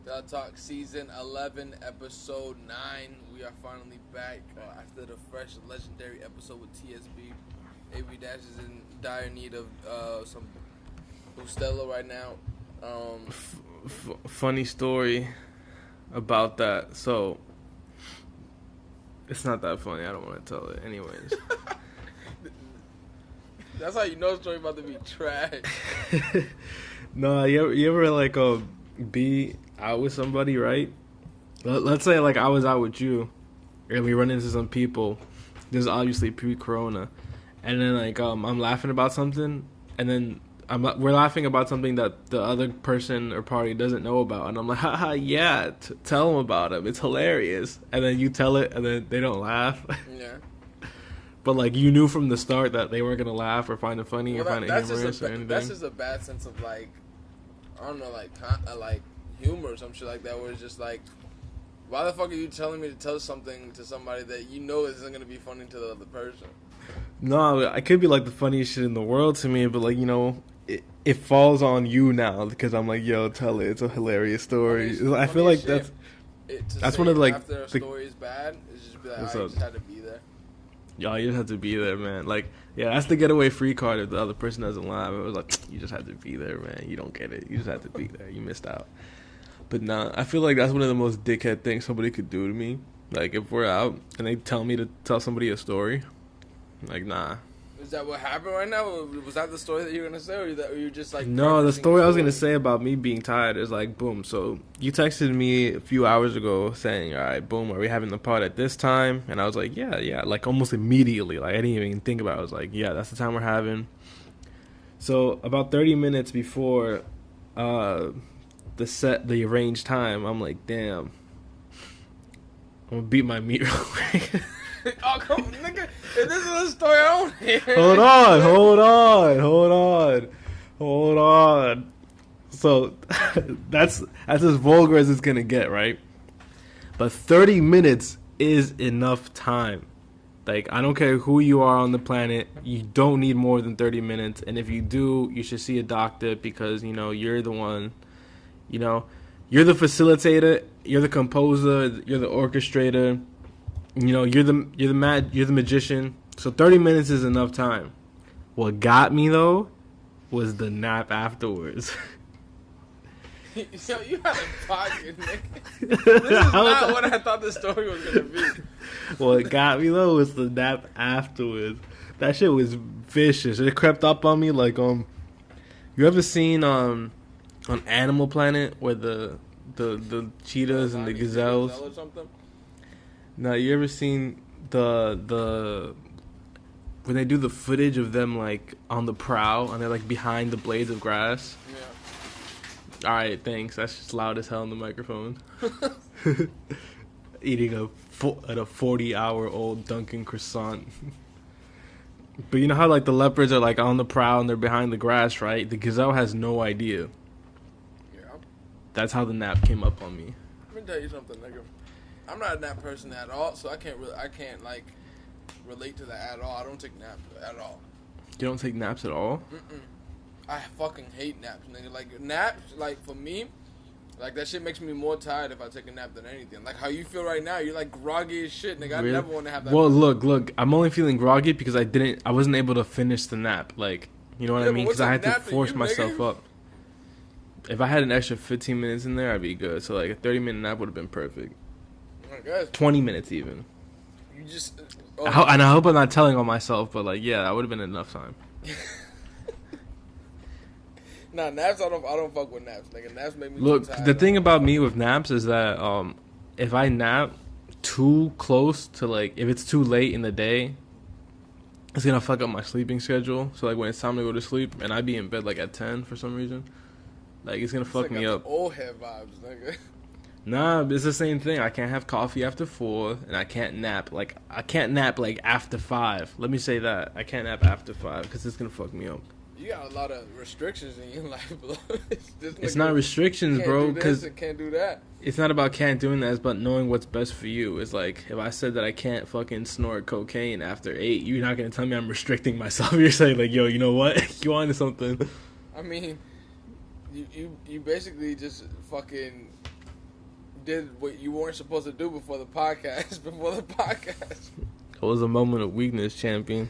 Telatalk Season 11, Episode 9. We are finally back after the fresh, legendary episode with TSB. AB Dash is in dire need of some Bustelo right now. Funny story about that. So, it's not that funny. I don't want to tell it. Anyways. That's how you know the story about to be trash. No, you ever like be out with somebody, right? Let's say like I was out with you, and we run into some people. This is obviously pre-corona, and then like I'm laughing about something, and then we're laughing about something that the other person or party doesn't know about, and I'm like, haha, yeah, tell them about it. It's hilarious, and then you tell it, and then they don't laugh. Yeah. But like you knew from the start that they weren't gonna laugh or find it funny or find it humorous or anything. That's just a bad sense of like, I don't know, like humor or some shit like that. Where it's just like, why the fuck are you telling me to tell something to somebody that you know isn't gonna be funny to the other person? No, it could be like the funniest shit in the world to me, but like it falls on you now because I'm like, yo, tell it. It's a hilarious story. I feel like that's one of the, like after a story is bad, it's just be like, I just had to be there. Yo, you just have to be there, man. Like, yeah, that's the getaway free card if the other person doesn't laugh. It was like, you just had to be there, man. You don't get it. You just had to be there. You missed out. But nah, I feel like that's one of the most dickhead things somebody could do to me. Like, if we're out and they tell me to tell somebody a story, like, nah. Is that what happened right now? Was that the story that you were going to say? Or were you just like... No, the story I was going to say about me being tired is like, boom. So, you texted me a few hours ago saying, all right, boom, are we having the pod at this time? And I was like, yeah. Like, almost immediately. Like, I didn't even think about it. I was like, yeah, that's the time we're having. So, about 30 minutes before the arranged time, I'm like, damn. I'm going to beat my meat real quick. Oh, come on, nigga. If this is a story, I don't hear. Hold on. So, that's as vulgar as it's going to get, right? But 30 minutes is enough time. Like, I don't care who you are on the planet. You don't need more than 30 minutes. And if you do, you should see a doctor because, you're the one, you're the facilitator, you're the composer, you're the orchestrator. You're the magician. So 30 minutes is enough time. What got me though was the nap afterwards. Yo, you had a pocket, nigga. This is not what I thought the story was gonna be. What got me though was the nap afterwards. That shit was vicious. It crept up on me like You ever seen on Animal Planet where the cheetahs and the gazelles? Or something? Now, you ever seen the when they do the footage of them like on the prowl and they're like behind the blades of grass? Yeah. All right, thanks. That's just loud as hell in the microphone. Eating a 40-hour-old Dunkin' croissant. But you know how like the leopards are like on the prowl and they're behind the grass, right? The gazelle has no idea. Yeah. That's how the nap came up on me. Let me tell you something, nigga. I'm not a nap person at all, so I can't like relate to that at all. I don't take naps at all. You don't take naps at all? Mm-mm. I fucking hate naps, nigga. Like naps, like for me, like that shit makes me more tired if I take a nap than anything. Like how you feel right now, you're like groggy as shit, nigga. Really? I never want to have that. Well, look, I'm only feeling groggy because I wasn't able to finish the nap. Like, you know what I mean? Because I had to force myself up. If I had an extra 15 minutes in there, I'd be good. So like a 30-minute nap would have been perfect. 20 minutes even. You just... and I hope I'm not telling on myself, but like, yeah, that would have been enough time. Nah, naps, I don't fuck with naps, nigga. Naps make me Look, tired. the thing about me with naps is that if I nap too close to like, if it's too late in the day, it's gonna fuck up my sleeping schedule. So like when it's time to go to sleep, and I be in bed like at 10 for some reason, like it's gonna fuck me up. Old head vibes, nigga. Nah, it's the same thing. I can't have coffee after 4, and I can't nap. Like, I can't nap, like, after 5. Let me say that. I can't nap after 5, because it's going to fuck me up. You got a lot of restrictions in your life, bro. It's not restrictions, bro, because... can't do that. It's not about can't doing that. It's about knowing what's best for you. It's like, if I said that I can't fucking snort cocaine after 8, you're not going to tell me I'm restricting myself. You're saying, like, yo, you know what? You on to something. I mean, you basically just fucking... did what you weren't supposed to do before the podcast. It was a moment of weakness, champion.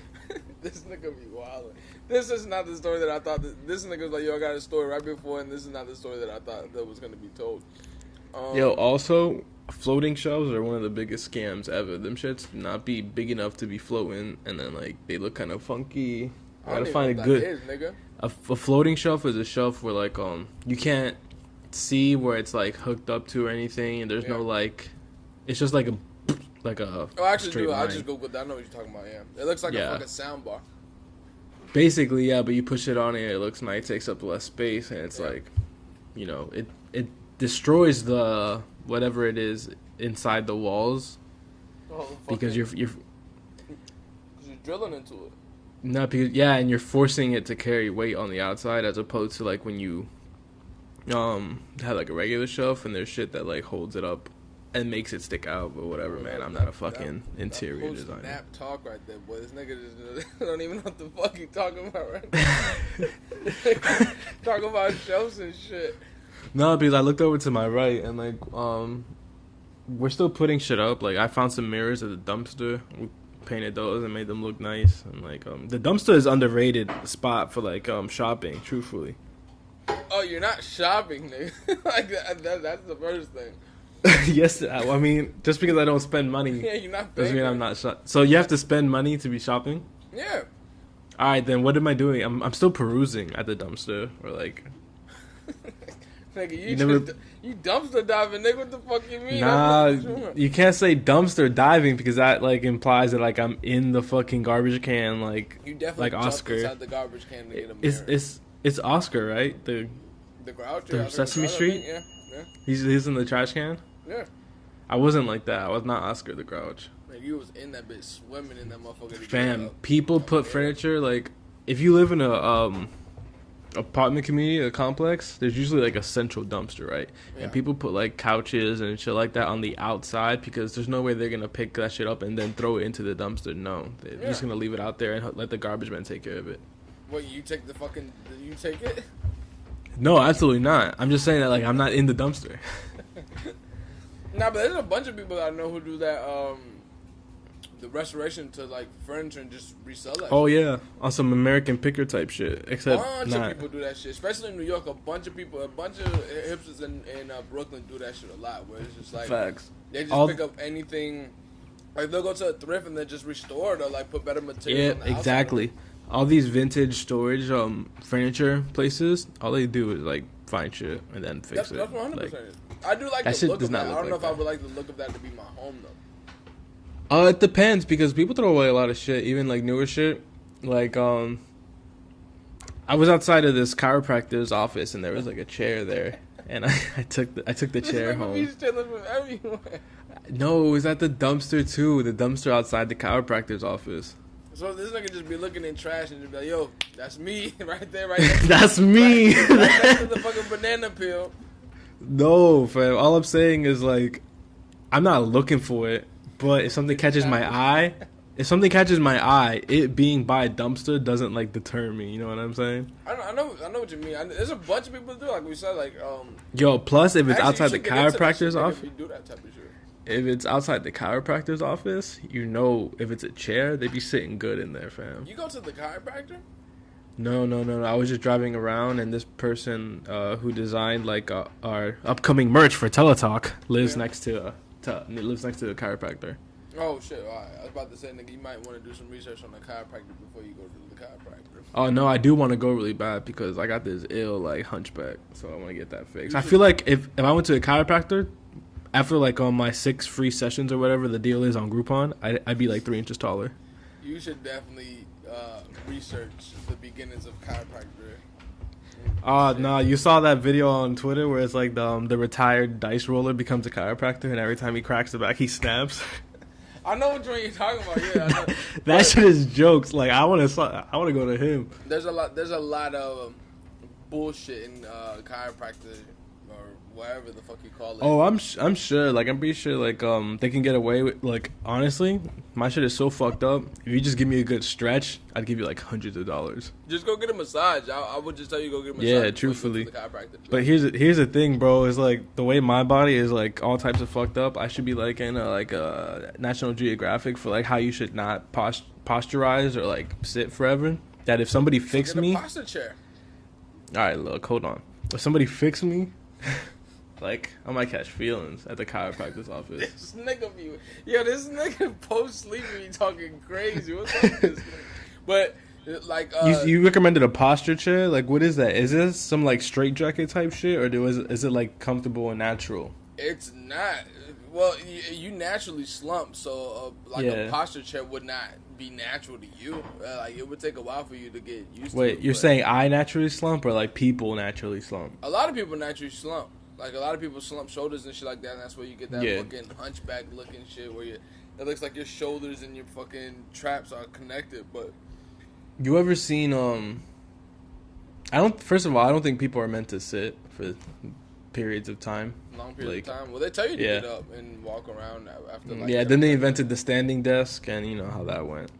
This nigga be wildin'. This is not the story that I thought. This nigga was like, yo, I got a story right before, and this is not the story that I thought that was going to be told. Yo, also, floating shelves are one of the biggest scams ever. Them shits not be big enough to be floating, and then, like, they look kind of funky. I gotta find a good... Is, nigga. A floating shelf is a shelf where, like, you can't see where it's, like, hooked up to or anything, and there's no, like... It's just like a... Oh, actually, I just Googled that. I know what you're talking about, yeah. It looks like a fucking sound bar. Basically, yeah, but you push it on it looks nice, it takes up less space, and it's like, you know, it destroys the whatever it is inside the walls because you're drilling into it. No, because and you're forcing it to carry weight on the outside as opposed to like when you have like a regular shelf and there's shit that like holds it up and makes it stick out, but whatever, man. I'm not a fucking interior designer. Nap talk right there, boy. This nigga just don't even know what the fuck he talking about right now. Talking about shelves and shit. No, because I looked over to my right and like we're still putting shit up. Like I found some mirrors at the dumpster. We painted those and made them look nice. And like the dumpster is underrated spot for like shopping. Truthfully. Oh, you're not shopping, nigga. Like that's the first thing. Yes, I mean, just because I don't spend money you're not doesn't mean I'm not So you have to spend money to be shopping? Yeah. All right, then what am I doing? I'm still perusing at the dumpster, or like... Nigga, you dumpster diving, nigga, what the fuck you mean? Nah, you can't say dumpster diving because that, like, implies that, like, I'm in the fucking garbage can, like... You definitely like Oscar. inside the garbage can to get a mirror. It's Oscar, right? The Grouch? The Sesame Street? Yeah. He's in the trash can? Yeah. I wasn't like that. I was not Oscar the Grouch. Like, you was in that bitch swimming in that motherfucker. Fam, people put furniture, like, if you live in a apartment community, a complex, there's usually, like, a central dumpster, right? Yeah. And people put, like, couches and shit like that on the outside because there's no way they're going to pick that shit up and then throw it into the dumpster. No. They're just going to leave it out there and let the garbage man take care of it. What, you take it? No, absolutely not. I'm just saying that, like, I'm not in the dumpster. Nah, but there's a bunch of people that I know who do that, the restoration to, like, furniture and just resell that shit. Yeah. On some American Picker type shit. Except a bunch of people do that shit. Especially in New York, a bunch of hipsters in Brooklyn do that shit a lot, where it's just, like... Facts. They just pick up anything... Like, they'll go to a thrift and then just restore it or, like, put better material on the outside. Exactly. All these vintage storage furniture places, all they do is like find shit and then fix it. That's 100%. Like, I do like the look of that. I don't know if I would like the look of that to be my home though. It depends because people throw away a lot of shit, even like newer shit. Like I was outside of this chiropractor's office and there was like a chair there, and I took the chair home. He's stealing from everywhere. No, it was at the dumpster too. The dumpster outside the chiropractor's office. So this nigga just be looking in trash and just be like, yo, that's me right there, right there. That's me. Right next to the fucking banana peel. No, fam. All I'm saying is, like, I'm not looking for it, but if something catches my eye, it being by a dumpster doesn't, like, deter me. You know what I'm saying? I know what you mean. There's a bunch of people that do, like we said, like, Yo, plus, if it's outside the chiropractor's office. If you do that type of shit. If it's outside the chiropractor's office, you know, if it's a chair, they be sitting good in there, fam. You go to the chiropractor? No. I was just driving around, and this person who designed like our upcoming merch for Telatalk lives next to a chiropractor. Oh shit! All right. I was about to say, nigga, you might want to do some research on the chiropractor before you go to the chiropractor. Oh no, I do want to go really bad because I got this ill like hunchback, so I want to get that fixed. I feel like if I went to a chiropractor. After, like, on my 6 free sessions or whatever the deal is on Groupon, I'd be, like, 3 inches taller. You should definitely research the beginnings of chiropractor. No, you saw that video on Twitter where it's, like, the retired dice roller becomes a chiropractor, and every time he cracks the back, he snaps. I know what you're talking about, yeah. I know. That shit is jokes. Like, I want to go to him. There's a lot of bullshit in chiropractor. whatever the fuck you call it. Oh, I'm sure. Like, I'm pretty sure. Like, they can get away with. Like, honestly, my shit is so fucked up. If you just give me a good stretch, I'd give you like hundreds of dollars. Just go get a massage. I would just tell you go get a massage. Yeah, truthfully. The chiropractor. But here's the thing, bro. Is like the way my body is like all types of fucked up. I should be like in a National Geographic for like how you should not posturize or like sit forever. That if somebody fixed me, get a posture chair. All right, look, hold on. If somebody fixed me, like I might catch feelings at the chiropractor's office. This nigga post sleep be talking crazy. What's up with this nigga? But like, you recommended a posture chair. Like, what is that? Is this some like straight jacket type shit, or is it like comfortable and natural? It's not. Well, you naturally slump, so a posture chair would not be natural to you. Like it would take a while for you to get used to it. Wait, you're saying I naturally slump, or like people naturally slump? A lot of people naturally slump. Like a lot of people slump shoulders and shit like that, and that's where you get that fucking hunchback looking shit where it looks like your shoulders and your fucking traps are connected. But you ever seen First of all, I don't think people are meant to sit for periods of time. Long periods of time. Well, they tell you to get up and walk around after. Like, then they invented the standing desk, and you know how that went.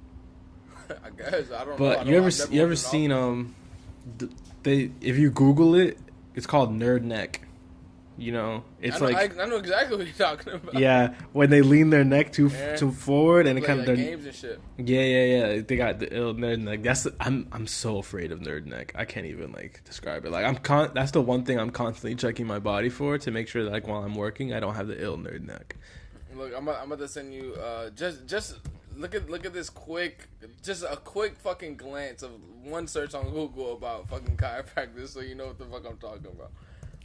I guess I don't know. But you ever seen if you Google it, it's called nerd neck. You know, it's I know exactly what you're talking about. Yeah, when they lean their neck too forward and it kind of games and shit. Yeah. They got the ill nerd neck. I'm so afraid of nerd neck. I can't even like describe it. Like that's the one thing I'm constantly checking my body for to make sure that like while I'm working I don't have the ill nerd neck. Look, I'm about to send you just look at this quick fucking glance of one search on Google about fucking chiropractors so you know what the fuck I'm talking about.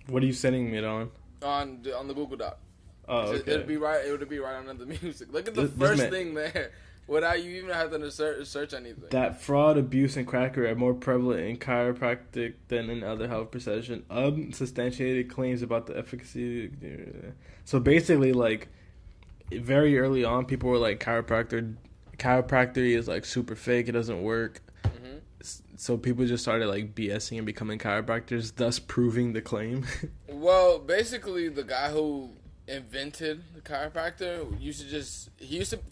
What are you sending me it on? On the Google Doc. Oh, okay. It would be right under the music. Look at the first thing there. Without you even having to search anything. That fraud, abuse, and crackery are more prevalent in chiropractic than in other health professions. Unsubstantiated claims about the efficacy. So basically, like, very early on, people were like, chiropractor is like super fake. It doesn't work. So people just started like BSing and becoming chiropractors, thus proving the claim. Well, basically, the guy who invented the chiropractor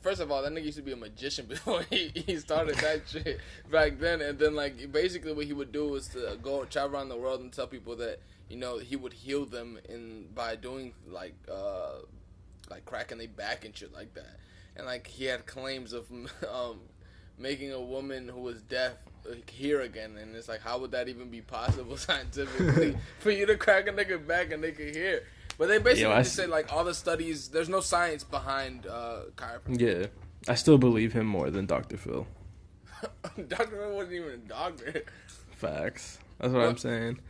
first of all, that nigga used to be a magician before he started that shit back then. And then like basically what he would do was to go travel around the world and tell people that, you know, he would heal them by doing like cracking their back and shit like that. And like he had claims of making a woman who was deaf hear again, and it's like, how would that even be possible scientifically for you to crack a nigga back and they could hear? But they basically just say like all the studies, there's no science behind chiropractic. Yeah, I still believe him more than Dr. Phil. Dr. Phil wasn't even a doctor. Facts. That's what I'm saying.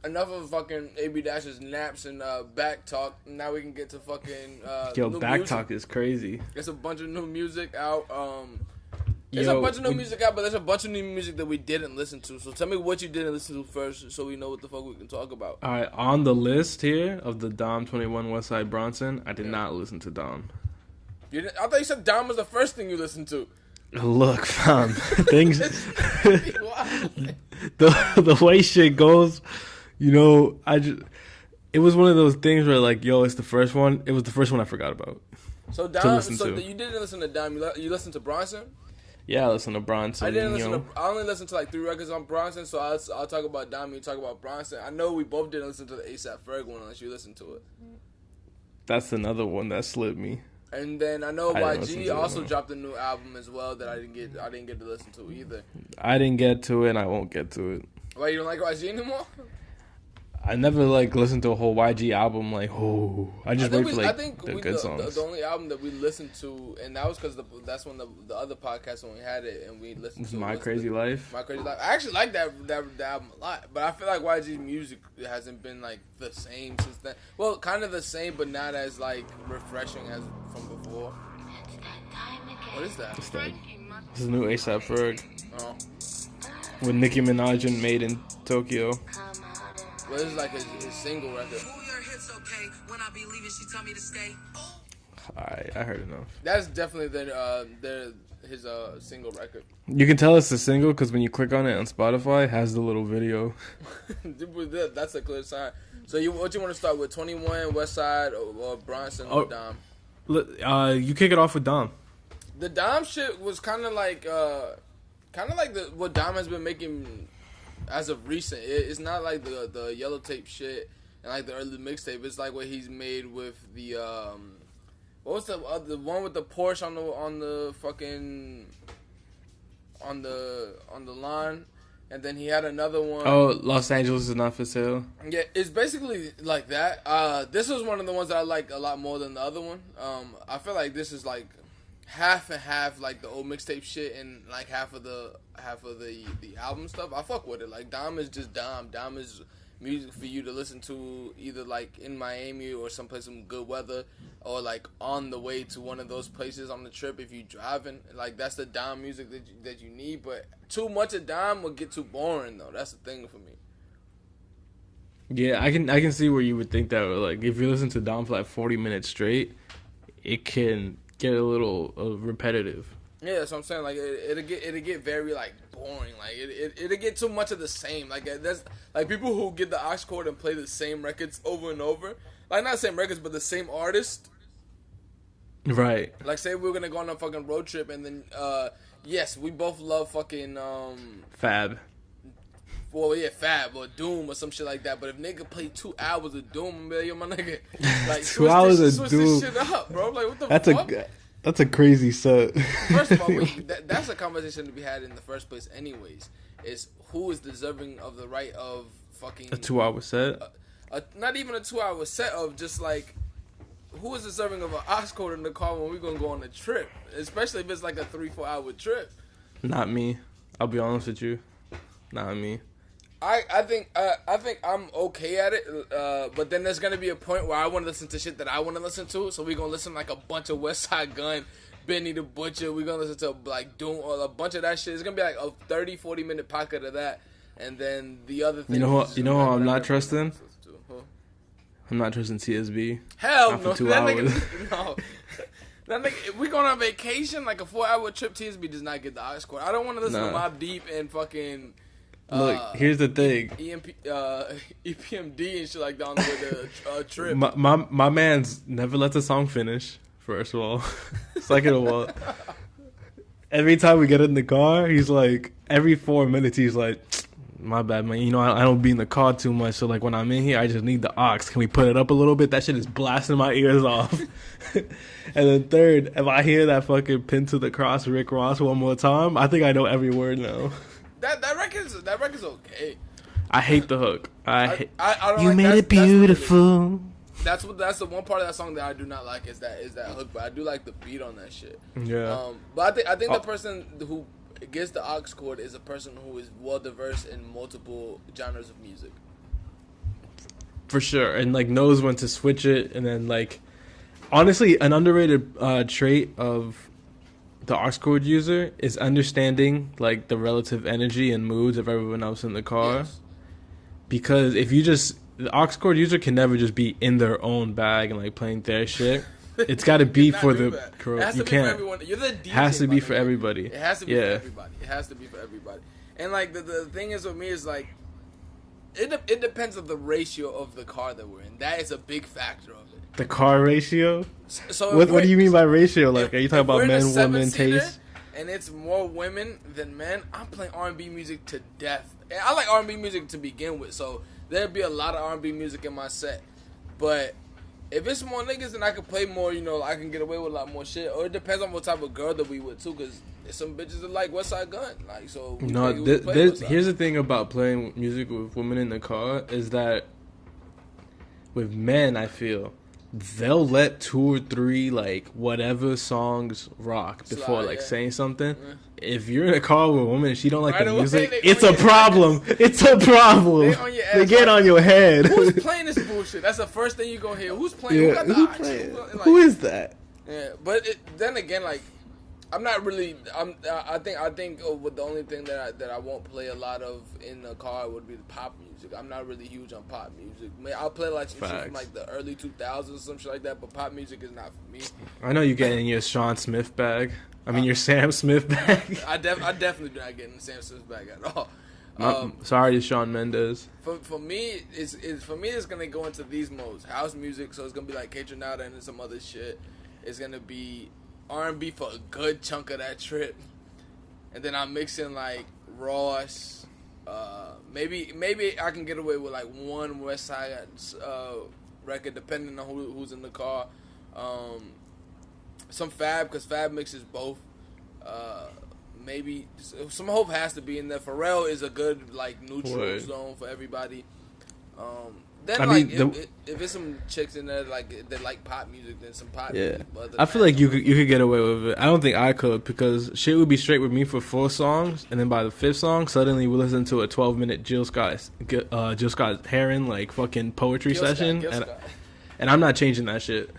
Enough of fucking AB Dash's naps and back talk. Now we can get to fucking back music. talk is crazy. There's a bunch of new music out. There's a bunch of new music out, but there's a bunch of new music that we didn't listen to. So tell me what you didn't listen to first, so we know what the fuck we can talk about. All right, on the list here of the Dom 21 Westside Bronson, I did not listen to Dom. I thought you said Dom was the first thing you listened to. Look, fam, things. the way shit goes, you know, it was one of those things where like, yo, it's the first one. It was the first one I forgot about. So Dom, you didn't listen to Dom. You listened to Bronson. Yeah, I listened to Bronson. I didn't listen I only listened to like 3 records on Bronson, so I'll talk about Dom, you talk about Bronson. I know we both didn't listen to the ASAP Ferg one unless you listened to it. That's another one that slipped me. And then I know YG also dropped a new album as well that I didn't get to listen to either. I didn't get to it, and I won't get to it. Why, you don't like YG anymore? I never like listened to a whole YG album. Like, I just wait for like the good songs. The only album that we listened to, and that was because that's when the other podcast when we had it and we listened to My Crazy Life. My Crazy Life. I actually like that album a lot, but I feel like YG's music hasn't been like the same since then. Well, kind of the same, but not as like refreshing as from before. What is that? This is new ASAP Ferg. Oh. With Nicki Minaj and Made in Tokyo. Well, this is like his single record. Alright, I heard enough. That's definitely his single record. You can tell it's a single because when you click on it on Spotify, it has the little video. That's a clear sign. So what you want to start with? 21, Westside, or Bronson, or Dom? You kick it off with Dom. The Dom shit was kind of like what Dom has been making as of recent. It's not like the yellow tape shit and like the early mixtape. It's like what he's made with the what was the one with the Porsche on the fucking on the lawn. And then he had another one. Oh, Los Angeles is not for sale. Yeah, it's basically like that. This was one of the ones that I like a lot more than the other one. I feel like this is like half and half, like the old mixtape shit, and like half of the album stuff. I fuck with it. Like Dom is just Dom. Dom is music for you to listen to either like in Miami or someplace with good weather, or like on the way to one of those places on the trip if you driving. Like that's the Dom music that you need. But too much of Dom will get too boring though. That's the thing for me. Yeah, I can see where you would think that. Like if you listen to Dom for like 40 minutes straight, it can get a little repetitive. Yeah, that's what I'm saying. Like it'll get very like boring. Like it'll get too much of the same. Like there's like people who get the aux cord and play the same records over and over. Like not the same records, but the same artist. Right. Like say we're gonna go on a fucking road trip and then yes, we both love fucking Fab. Well, yeah, Fab or Doom or some shit like that. But if nigga play 2 hours of Doom, I'm like, yo, my nigga, like 2 hours of switch Doom. this shit up, bro. Like what the fuck? That's a crazy set. First of all, that's a conversation to be had in the first place anyways, is who is deserving of the right of fucking... A 2-hour set? Not even a 2-hour set of just like, who is deserving of an aux cord in the car when we're going to go on a trip? Especially if it's like a 3-4 hour trip. Not me. I'll be honest with you. Not me. I think I'm okay at it, but then there's gonna be a point where I want to listen to shit that I want to listen to. So we're gonna listen to like a bunch of Westside Gunn, Benny the Butcher. We're gonna listen to like Doom or a bunch of that shit. It's gonna be like a 30-40 minute pocket of that, and then the other thing. You know what I'm not trusting? I'm not trusting TSB. Hell not no, for 2 that hours. nigga, no. That nigga, if we going on vacation, like a 4-hour trip, TSB does not get the aux cord. I don't want to listen to Mobb Deep and fucking. Look, here's the thing. EPMD and shit like that on the way to trip. My man's never lets a song finish, first of all. Second of all, every time we get in the car, he's like, every 4 minutes, he's like, my bad, man. You know, I don't be in the car too much, so like when I'm in here, I just need the aux. Can we put it up a little bit? That shit is blasting my ears off. And then third, if I hear that fucking Pin to the Cross Rick Ross one more time, I think I know every word now. That record's okay. I hate the hook. I don't you like made it beautiful. That's the one part of that song that I do not like is that hook, but I do like the beat on that shit. Yeah. But I think the person who gets the aux cord is a person who is well diverse in multiple genres of music. For sure, and like knows when to switch it, and then like honestly, an underrated trait of the aux cord user is understanding like the relative energy and moods of everyone else in the car. Yes. Because if you just the aux cord user can never just be in their own bag and like playing their shit. It's got to be for the crew. You can't. You're the DJ. Has to be for everybody. It has to be for everybody. It has to be for everybody. And like the thing is with me is like it depends on the ratio of the car that we're in. That is a big factor of it. The car ratio? So what do you mean by ratio? Like, are you talking about men, women, taste? And it's more women than men. I'm playing R&B music to death. And I like R&B music to begin with, so there'd be a lot of R&B music in my set. But if it's more niggas, then I can play more. You know, I can get away with a lot more shit. Or it depends on what type of girl that we with too, because some bitches that like Westside Gunn. Like, so here's the thing about playing music with women in the car is that with men, I feel they'll let 2 or 3 like whatever songs rock before saying something. Yeah. If you're in a car with a woman and she don't like the music, it's a problem. It's a problem. They get on your head. Who's playing this bullshit? That's the first thing you gonna hear. Who's playing? Yeah, who's playing? Who is that? Yeah, but then again, like I'm not really. I think with the only thing that I won't play a lot of in the car would be the pop music. I'm not really huge on pop music. I'll play like some shit from like the early 2000s or some shit like that. But pop music is not for me. I know you get in your Sean Smith bag. I mean your Sam Smith bag. I definitely do not get in the Sam Smith bag at all. Sorry to Shawn Mendes. For me, it's gonna go into these modes: house music, so it's gonna be like Kaytranada and then some other shit. It's gonna be R&B for a good chunk of that trip, and then I'm mixing like Ross. Maybe I can get away with like one Westside record, depending on who's in the car. Some Fab, because Fab mixes both. Maybe some Hope has to be in there. Pharrell is a good like neutral zone for everybody. Then if it's some chicks in there like that like pop music, then some pop music. I feel like you could get away with it. I don't think I could, because shit would be straight with me for 4 songs, and then by the 5th song, suddenly we listen to a 12-minute Jill Scott Heron like fucking poetry session, and I'm not changing that shit.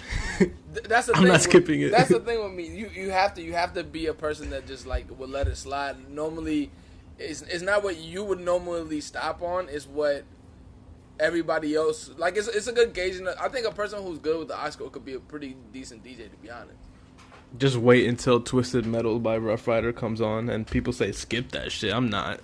That's the I'm not skipping it. That's the thing with me. You have to be a person that just like will let it slide. Normally, it's not what you would normally stop on. It's what everybody else like. It's a good gauge. I think a person who's good with the Oscar could be a pretty decent DJ, to be honest. Just wait until Twisted Metal by Rough Rider comes on and people say skip that shit. I'm not.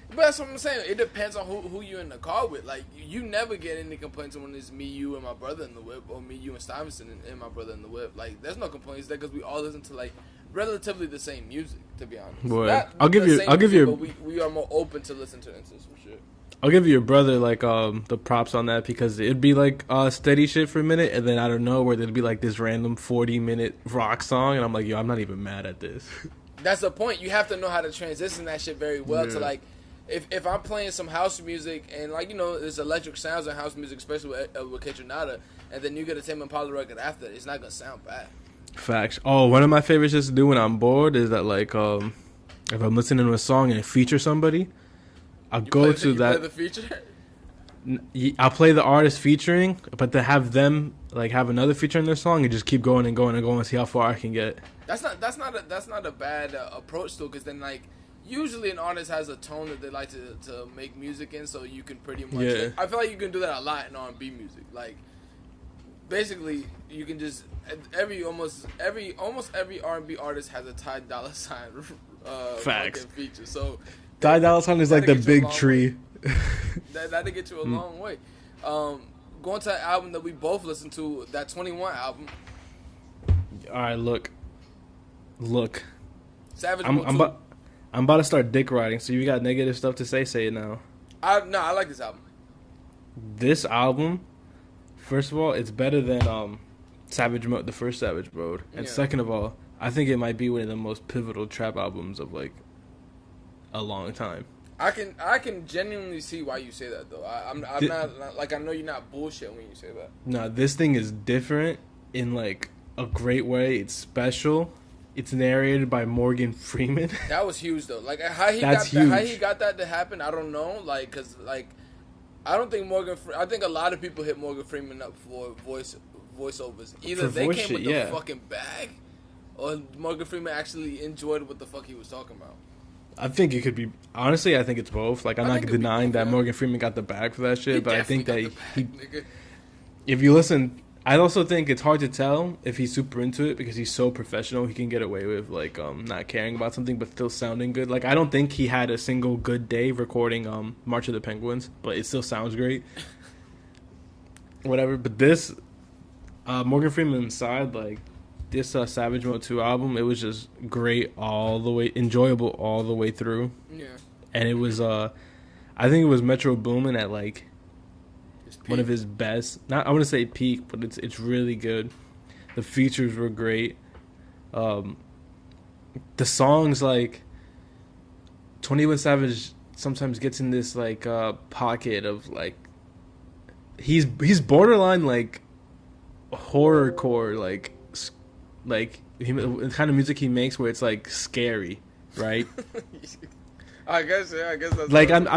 But that's what I'm saying. It depends on who you're in the car with. Like, you never get any complaints when it's me, you, and my brother in the whip, or me, you, and Stevenson and my brother in the whip. Like, there's no complaints there because we all listen to like relatively the same music. To be honest, I'll give you. But we are more open to listen to instances for sure. I'll give your brother like the props on that, because it'd be like steady shit for a minute, and then out of nowhere there'd be like this random 40-minute rock song, and I'm like, yo, I'm not even mad at this. That's the point. You have to know how to transition that shit very well to like. If I'm playing some house music and like, you know, there's electric sounds in house music, especially with Kaytranada, and then you get a Tame Impala record after, it's not gonna sound bad. Facts. Oh, one of my favorites just to do when I'm bored is that like if I'm listening to a song and it features somebody, I'll go to that. Play the feature? I'll play the artist featuring, but to have them like have another feature in their song and just keep going and going and going and see how far I can get. That's not a bad approach though, because then like. Usually an artist has a tone that they like to make music in, so you can pretty much... Yeah. I feel like you can do that a lot in R&B music. Like, basically, you can just... Almost every R&B artist has a Ty Dolla Sign Facts. feature. So Ty Dolla Sign is like the big tree. That'll get you a long way. Going to that album that we both listened to, that 21 album. All right, look. Savage I'm about to start dick riding, so you got negative stuff to say it now. I like this album. This album, first of all, it's better than the first Savage Mode. And second of all, I think it might be one of the most pivotal trap albums of like a long time. I can genuinely see why you say that though. I'm not like, I know you're not bullshit when you say that. No, this thing is different in like a great way. It's special. It's narrated by Morgan Freeman. That was huge though. Like how he got that to happen, I don't know. Like, cause like I don't think I think a lot of people hit Morgan Freeman up for voiceovers. Either they came with the fucking bag, or Morgan Freeman actually enjoyed what the fuck he was talking about. I think it could be. Honestly, I think it's both. Like, I'm not denying that Morgan Freeman got the bag for that shit, but I think that if you listen. I also think it's hard to tell if he's super into it, because he's so professional. He can get away with like not caring about something but still sounding good. Like, I don't think he had a single good day recording March of the Penguins, but it still sounds great. Whatever. But this Morgan Freeman side, like this Savage Mode 2 album, it was just great all the way, enjoyable all the way through. Yeah. And it was I think it was Metro Boomin at like one of his best. Not, I want to say peak, but it's really good. The features were great. The songs, like 21 Savage sometimes gets in this like pocket of like he's borderline like horrorcore, like the kind of music he makes where it's like scary, right? I guess that's like I'm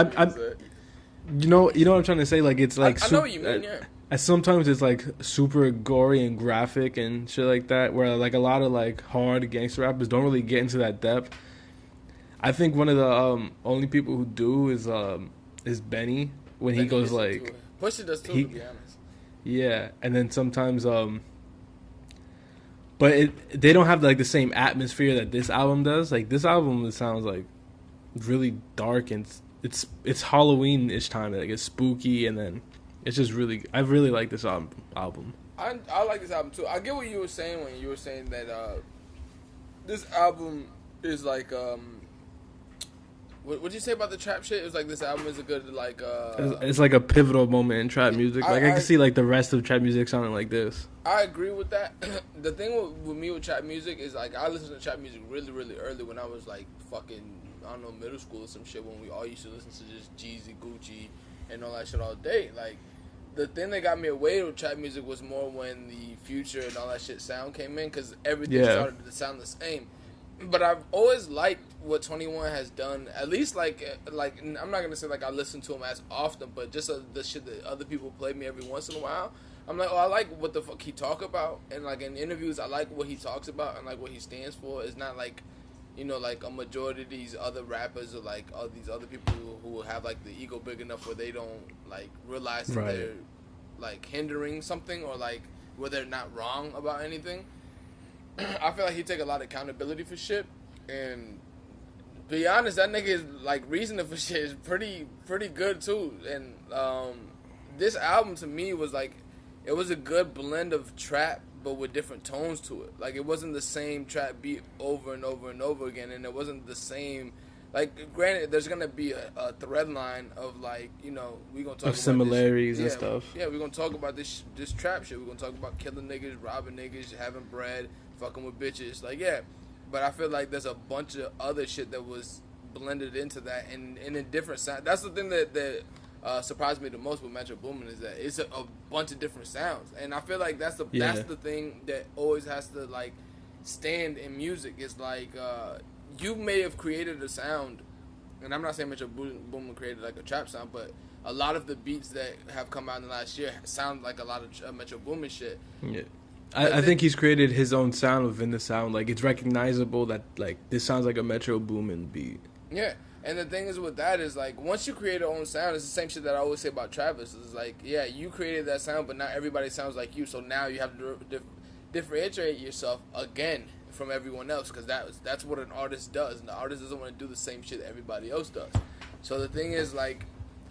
you know what I'm trying to say? Like, it's like I know what you mean, yeah. Sometimes it's like super gory and graphic and shit like that, where like a lot of like hard gangster rappers don't really get into that depth. I think one of the only people who do is Benny, when he goes like Pusha does too, to be honest. Yeah, and then sometimes but they don't have like the same atmosphere that this album does. Like, this album, it sounds like really dark and it's Halloween-ish time. Like it's spooky, and then it's just really. I really like this album. I like this album too. I get what you were saying when you were saying that this album is like what'd you say about the trap shit? It was like this album is a good like it's like a pivotal moment in trap music. Like I can see like the rest of trap music sounding like this. I agree with that. The thing with me with trap music is like I listened to trap music really really early when I was like fucking I don't know middle school or some shit when we all used to listen to just Jeezy, Gucci, and all that shit all day. Like the thing that got me away with trap music was more when the Future and all that shit sound came in because everything started to sound the same. But I've always liked what 21 has done. At least like I'm not gonna say like I listen to him as often, but just the shit that other people play me every once in a while. I'm like, oh, I like what the fuck he talk about, and like in interviews, I like what he talks about and like what he stands for. It's not like, you know, like a majority of these other rappers or like all these other people who have like the ego big enough where they don't like realize that they're like hindering something or like where they're not wrong about anything. I feel like he take a lot of accountability for shit, and to be honest, that nigga is like reasoning for shit is pretty good too. And this album to me was like, it was a good blend of trap, but with different tones to it. Like it wasn't the same trap beat over and over and over again, and it wasn't the same. Like, granted, there's gonna be a thread line of like, you know, we gonna talk about similarities this, and stuff. Yeah, we're gonna talk about this trap shit. We're gonna talk about killing niggas, robbing niggas, having bread, fucking with bitches. Like, yeah, but I feel like there's a bunch of other shit that was blended into that, and in different sound. That's the thing that surprised me the most with Metro Boomin is that it's a bunch of different sounds, and I feel like that's the thing that always has to like stand in music. It's like you may have created a sound, and I'm not saying Metro Boomin created like a trap sound, but a lot of the beats that have come out in the last year sound like a lot of Metro Boomin shit. Yeah. I think he's created his own sound within the sound. Like, it's recognizable that, like, this sounds like a Metro Boomin beat. Yeah. And the thing is with that is, like, once you create your own sound, it's the same shit that I always say about Travis. It's like, yeah, you created that sound, but not everybody sounds like you. So now you have to differentiate yourself again from everyone else, because that's what an artist does. And the artist doesn't want to do the same shit that everybody else does. So the thing is, like,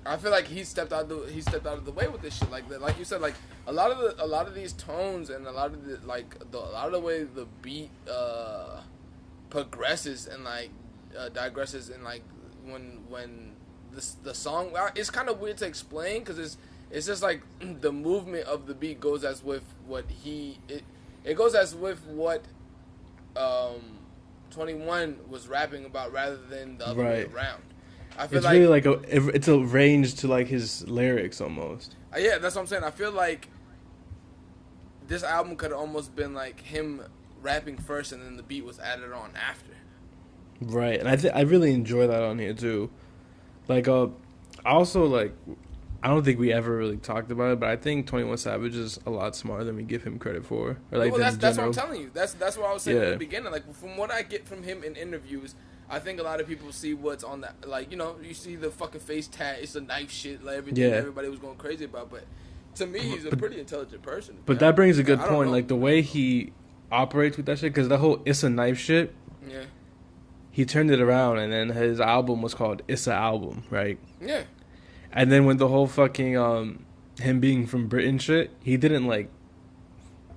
I feel like he stepped out of the way with this shit. Like you said, like a lot of these tones and a lot of the way the beat progresses and like digresses, and like when the song, it's kind of weird to explain because it's just like the movement of the beat goes as with what it goes as with what 21 was rapping about rather than the other way around. I feel it's really it's a range to like his lyrics almost. Yeah, that's what I'm saying. I feel like this album could have almost been like him rapping first and then the beat was added on after. Right, and I really enjoy that on here too. Like, also like, I don't think we ever really talked about it, but I think 21 Savage is a lot smarter than we give him credit for. Or like, well, that's what I'm telling you. That's what I was saying at the beginning. Like, from what I get from him in interviews, I think a lot of people see what's on that. Like, you know, you see the fucking face tat. It's a knife shit. Like everything everybody was going crazy about. But to me, he's a pretty intelligent person. But that brings a good point. Like the way he operates with that shit, because the whole "it's a knife" shit. Yeah. He turned it around, and then his album was called "It's a Album," right? Yeah. And then when the whole fucking him being from Britain shit, he didn't like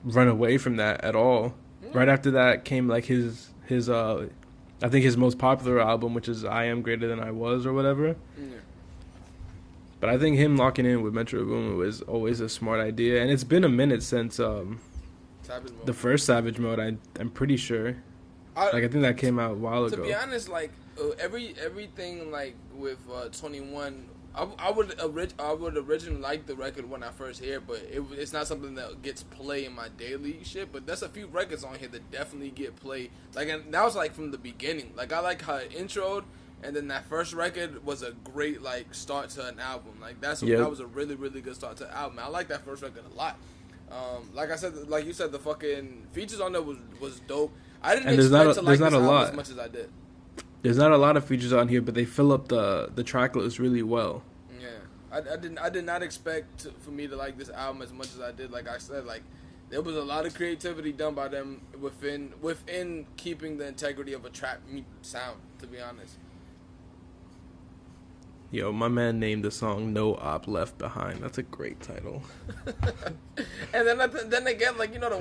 run away from that at all. Yeah. Right after that came like his I think his most popular album, which is I Am Greater Than I Was or whatever. Yeah. But I think him locking in with Metro Boomin was always a smart idea. And it's been a minute since the first Savage Mode, I'm pretty sure. I think that came out a while ago. To be honest, like, everything, like, with 21... I would originally like the record when I first hear it, but it's not something that gets play in my daily shit. But there's a few records on here that definitely get played. Like, and that was like from the beginning. Like, I like how it introed, and then that first record was a great like start to an album. Like that was a really really good start to an album. I like that first record a lot. Like I said, like you said, the fucking features on there was dope. I didn't expect to like this album as much as I did. There's not a lot of features on here, but they fill up the track list really well. Yeah, I did not expect for me to like this album as much as I did. Like I said, like there was a lot of creativity done by them within keeping the integrity of a trap sound. To be honest. Yo, my man named the song "No Op Left Behind." That's a great title. And then again, like, you know, the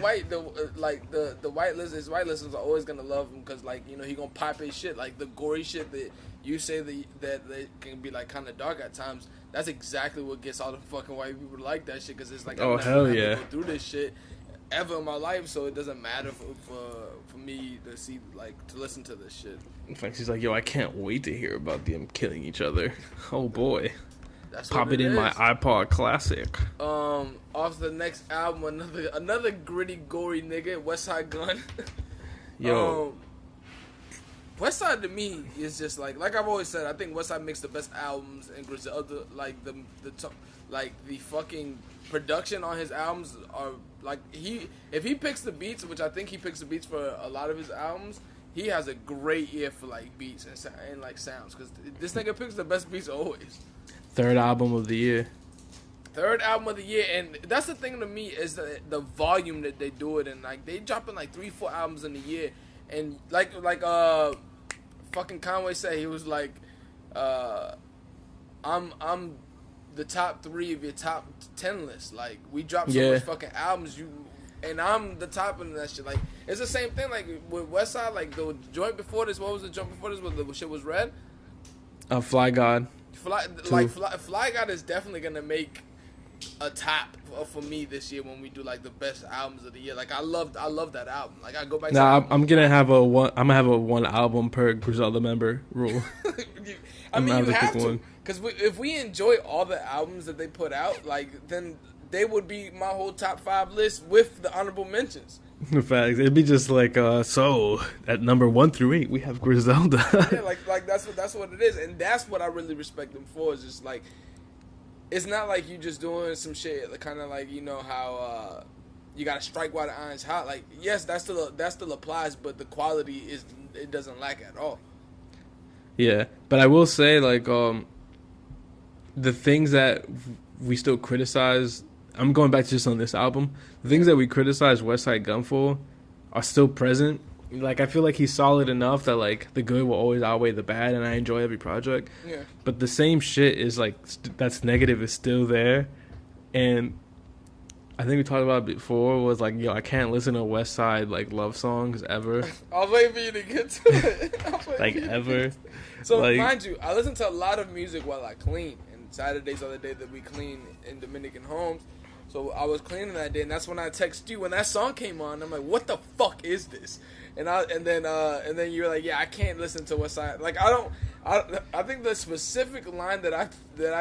white listeners are always gonna love him because, like, you know, he gonna pop his shit, like the gory shit that you say that they can be like kind of dark at times. That's exactly what gets all the fucking white people to like that shit, because it's like, oh hell yeah, go through this shit ever in my life, so it doesn't matter for me to see, like, to listen to this shit. In fact, she's like, yo, I can't wait to hear about them killing each other. Oh boy. That's Pop it in my iPod Classic. Off the next album, another gritty, gory nigga, Westside Gunn. Yo, Westside to me is just like I've always said, I think Westside makes the best albums, and Griselda, like the fucking production on his albums are like, if he picks the beats, which I think he picks the beats for a lot of his albums, he has a great ear for like beats and like sounds, because this nigga picks the best beats always. Third album of the year, and that's the thing to me is the volume that they do it in. Like, they dropping like 3-4 albums in a year, and like fucking Conway said, he was like, I'm the top 3 of your top 10 list. Like, we dropped so much fucking albums, and I'm the top of that shit. Like, it's the same thing like with Westside. Like, the joint before this, what was the joint before this? Where the shit was red? Fly God. Fly God is definitely gonna make a top for me this year when we do like the best albums of the year. Like, I love that album. Like, I go back. I'm gonna have a one album per Griselda member rule. I mean, you have to, because if we enjoy all the albums that they put out, like, then they would be my whole top 5 list with the honorable mentions. In fact, it'd be just like, so at number 1 through 8 we have Griselda. Yeah, like that's what it is, and that's what I really respect them for. Is just like, it's not like you just doing some shit, like, kind of like, you know how you gotta strike while the iron's hot. Like, yes, that still applies, but the quality it doesn't lack at all. Yeah, but I will say, like, the things that we still criticize, I'm going back to just on this album, the things that we criticize Westside Gunn for are still present. Like, I feel like he's solid enough that, like, the good will always outweigh the bad, and I enjoy every project. Yeah. But the same shit is, like, that's negative is still there. And I think we talked about it before, was like, yo, I can't listen to Westside, like, love songs ever. I was waiting for you to get to it. Like, ever. So, like, mind you, I listen to a lot of music while I clean. And Saturdays are the day that we clean in Dominican homes. So I was cleaning that day, and that's when I text you when that song came on. I'm like, what the fuck is this? And then you're like, yeah, I can't listen to Westside. Like, I think the specific line that I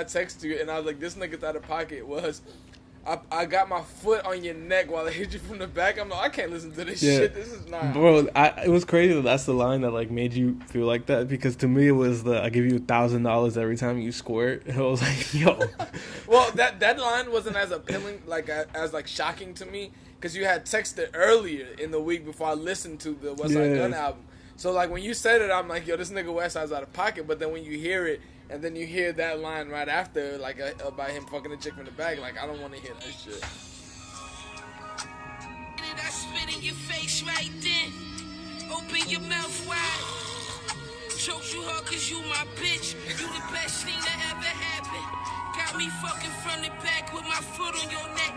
texted you, and I was like, this nigga's out of pocket, was, I got my foot on your neck while I hit you from the back. I'm like, I can't listen to this shit. This is not. Bro, it was crazy that that's the line that, like, made you feel like that, because to me it was I give you $1,000 every time you squirt. And I was like, yo. Well, that line wasn't as appealing, like, as like shocking to me, because you had texted earlier in the week before I listened to the Westside Gunn album. So, like, when you said it, I'm like, yo, this nigga Westside's out of pocket. But then when you hear it, and then you hear that line right after, like, about him fucking a chick from the back, like, I don't want to hear that shit. I spit in your face right then. Open your mouth wide. Choke you hard cause you my bitch. You the best thing that ever happened. Got me fucking from the back with my foot on your neck.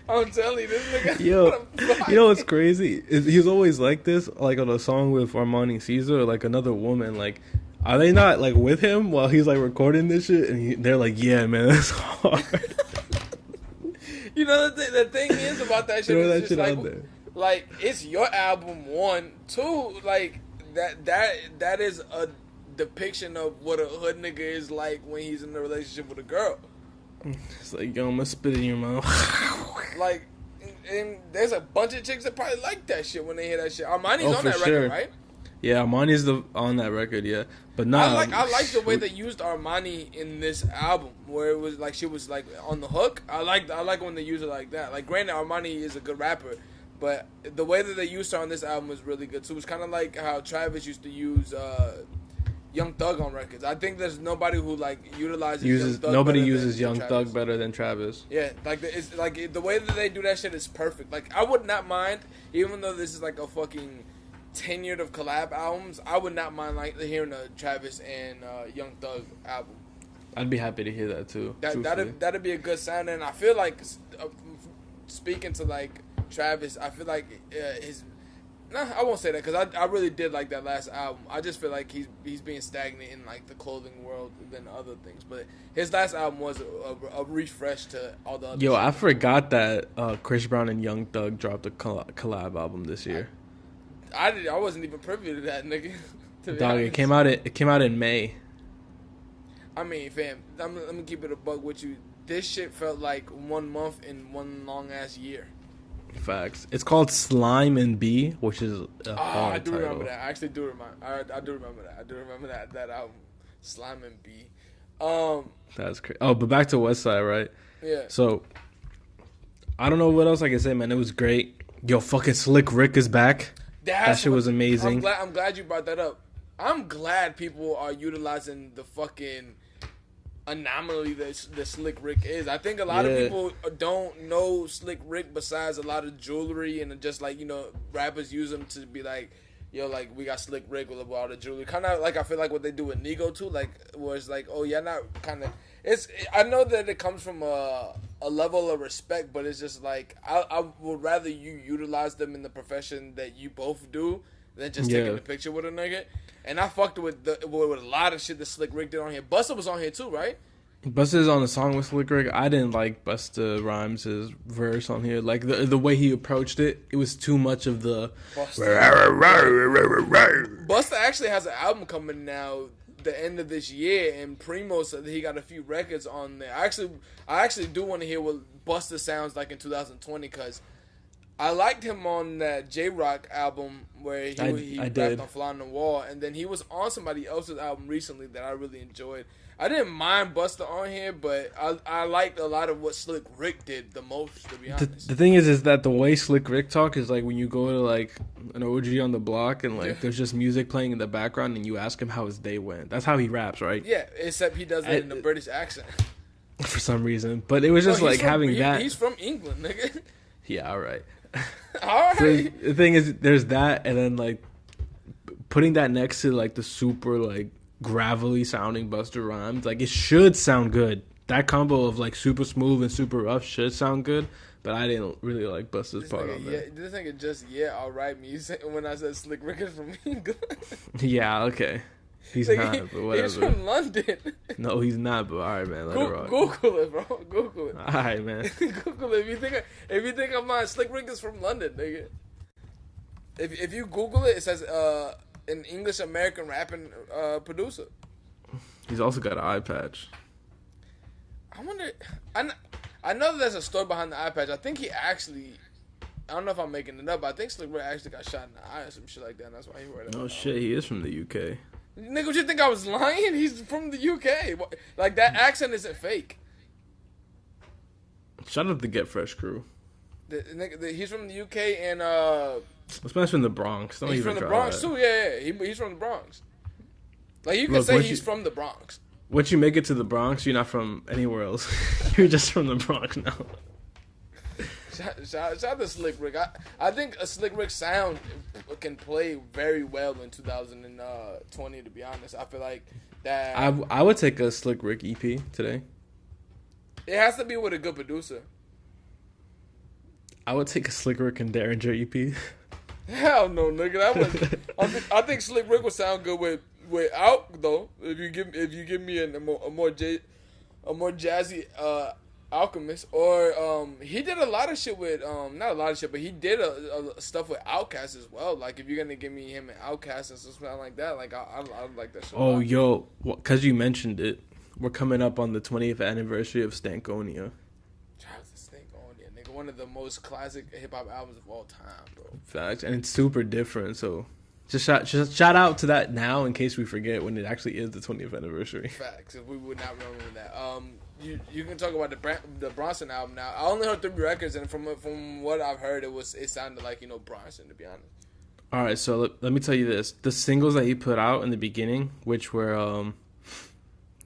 I'm telling you, this nigga. Yo, you know what's crazy? He's always like this, like on a song with Armani Caesar, or like Another Woman. Like, are they not like with him while he's like recording this shit? And they're like, yeah, man, that's hard. You know, the thing is about that shit. Throw that just shit like, out there. Like, it's your album, 1, 2. Like, that is a depiction of what a hood nigga is like when he's in a relationship with a girl. It's like, yo, I'm gonna spit in your mouth. Like, and there's a bunch of chicks that probably like that shit when they hear that shit. Armani's on that record, right? Yeah, Armani's on that record, yeah. But nah, I like the way they used Armani in this album, where it was like she was like on the hook. I like when they use it like that. Like, granted, Armani is a good rapper, but the way that they used her on this album was really good. So it's kind of like how Travis used to use Young Thug on records. I think there's nobody who like utilizes Young Thug. Nobody uses Young Thug better than Travis. Yeah, like it's like the way that they do that shit is perfect. Like, I would not mind, even though this is like a fucking tenured of collab albums, I would not mind like hearing a Travis and Young Thug album. I'd be happy to hear that too. That'd be a good sound, and I feel like speaking to like Travis, I feel like I won't say that because I really did like that last album. I just feel like he's being stagnant in like the clothing world than other things. But his last album was a refresh to all the other. Yo, I forgot that Chris Brown and Young Thug dropped a collab album this year. I wasn't even privy to that, nigga. Dog, it came out in May. I mean, fam, let me keep it a bug with you. This shit felt like 1 month in one long ass year. Facts. It's called Slime and B, which is a hard I do title. remember that. I actually do remember. I do remember that. I do remember that album, Slime and B. That's crazy. Oh, but back to Westside, right? Yeah. So, I don't know what else I can say, man. It was great. Yo, fucking Slick Rick is back. That shit was amazing. I'm glad you brought that up. I'm glad people are utilizing the fucking anomaly that Slick Rick is. I think a lot of people don't know Slick Rick besides a lot of jewelry and just like, you know, rappers use him to be like, yo, like we got Slick Rick with all the jewelry. Kind of like I feel like what they do with Nigo too, like where it's like, oh yeah, not kind of. I know that it comes from a level of respect, but it's just like I would rather you utilize them in the profession that you both do than just taking a picture with a nigga. And I fucked with a lot of shit that Slick Rick did on here. Busta was on here too, right? Busta's on the song with Slick Rick. I didn't like Busta Rhymes' verse on here. Like the way he approached it, it was too much of the. Busta actually has an album coming now the end of this year, and Primo said that he got a few records on there. I actually do want to hear what Busta sounds like in 2020 because I liked him on that J-Rock album where he rapped on Fly on the Wall, and then he was on somebody else's album recently that I really enjoyed. I didn't mind Busta on here, but I liked a lot of what Slick Rick did the most, to be honest. The thing is that the way Slick Rick talk is like when you go to like an OG on the block and like there's just music playing in the background and you ask him how his day went. That's how he raps, right? Yeah, except he does it in a British accent. For some reason. But it was just like having that. He's from England, nigga. Yeah, all right. All right. So the thing is, there's that, and then like putting that next to like the super like gravelly sounding Busta Rhymes, like it should sound good. That combo of like super smooth and super rough should sound good, but I didn't really like Busta's part on that. This nigga just alright music when I said Slick Rick is from England. Yeah, okay. He's like, not, but whatever. He's from London. No, he's not, but alright, man, let it rock. Google it, bro. Google it. Alright, man. Google it. If you think I'm lying, Slick Rick is from London, nigga. If you Google it, it says an English American rapping producer. He's also got an eye patch. I wonder. I know that there's a story behind the eye patch. I think he actually. I don't know if I'm making it up, but I think Slick Rick actually got shot in the eye or some shit like that. And that's why he wore that. Oh shit, he is from the UK. Nigga, what you think I was lying? He's from the UK. Like that accent isn't fake. Shout out to the Get Fresh crew. He's from the UK and this man's from the Bronx. Don't he's even from the try Bronx that. too. Yeah. He's from the Bronx. Like you can say he's from the Bronx. Once you make it to the Bronx, you're not from anywhere else. You're just from the Bronx now. Shout out to Slick Rick. I think a Slick Rick sound can play very well in 2020. To be honest, I feel like that. I would take a Slick Rick EP today. It has to be with a good producer. I would take a Slick Rick and Derringer EP. Hell no, nigga. I think Slick Rick would sound good without though. If you give me a more jazzy Alchemist, or he did a lot of shit with not a lot of shit, but he did a stuff with Outkast as well. Like if you're gonna give me him and Outkast and something like that, like I like that shit. Oh yo, because you mentioned it, we're coming up on the 20th anniversary of Stankonia. Stankonia, nigga, one of the most classic hip hop albums of all time, bro. Facts, and it's super different. So just shout out to that now in case we forget when it actually is the 20th anniversary. Facts, if we would not remember that. You can talk about the Bronson album now. I only heard 3 records, and from what I've heard, it sounded like Bronson, to be honest. All right, so let me tell you this: the singles that he put out in the beginning, which were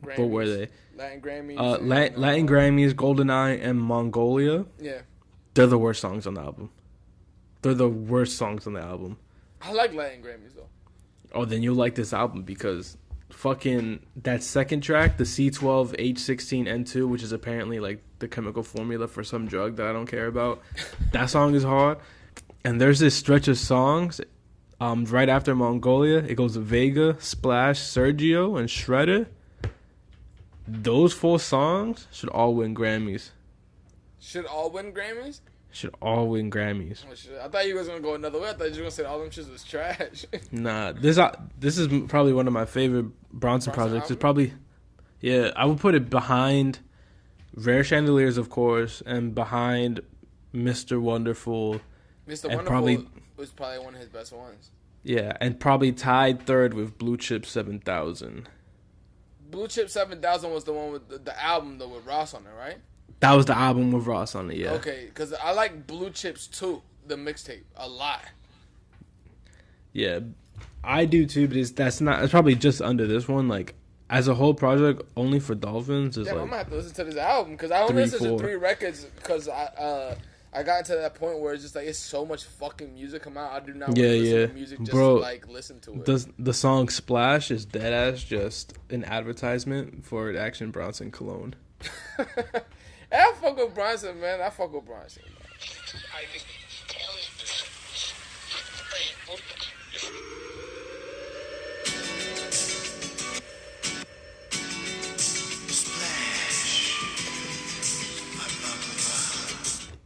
Grammys, what were they? Latin Grammys, Latin Grammys, GoldenEye, and Mongolia. Yeah, they're the worst songs on the album. I like Latin Grammys though. Oh, then you'll like this album because fucking that second track, the C12H16N2, which is apparently like the chemical formula for some drug that I don't care about. That song is hard. And there's this stretch of songs right after Mongolia. It goes Vega, Splash, Sergio, and Shredder. Those 4 songs should all win Grammys. Should all win Grammys? Should all win Grammys. Oh, shit. I thought you was gonna go another way. I thought you were gonna say all them shits was trash. Nah, this is probably one of my favorite Bronson projects. album? It's probably, yeah, I would put it behind Rare Chandeliers, of course, and behind Mr. Wonderful. Mr. And Wonderful was probably one of his best ones. Yeah, and probably tied third with Blue Chip 7000. Blue Chip 7000 was the one with the album though with Ross on it, right? That was the album with Ross on it, yeah. Okay, because I like Blue Chips 2, the mixtape, a lot. Yeah, I do too, but it's probably just under this one. Like, as a whole project, only for Dolphins is Damn, like... I'm going to have to listen to this album because I only listened to 4. 3 records because I got to that point where it's just like it's so much fucking music come out. I do not want to listen to music just to like listen to it. The song Splash is deadass just an advertisement for Action Bronson cologne. I fuck with Bronson, man. I fuck with Bronson.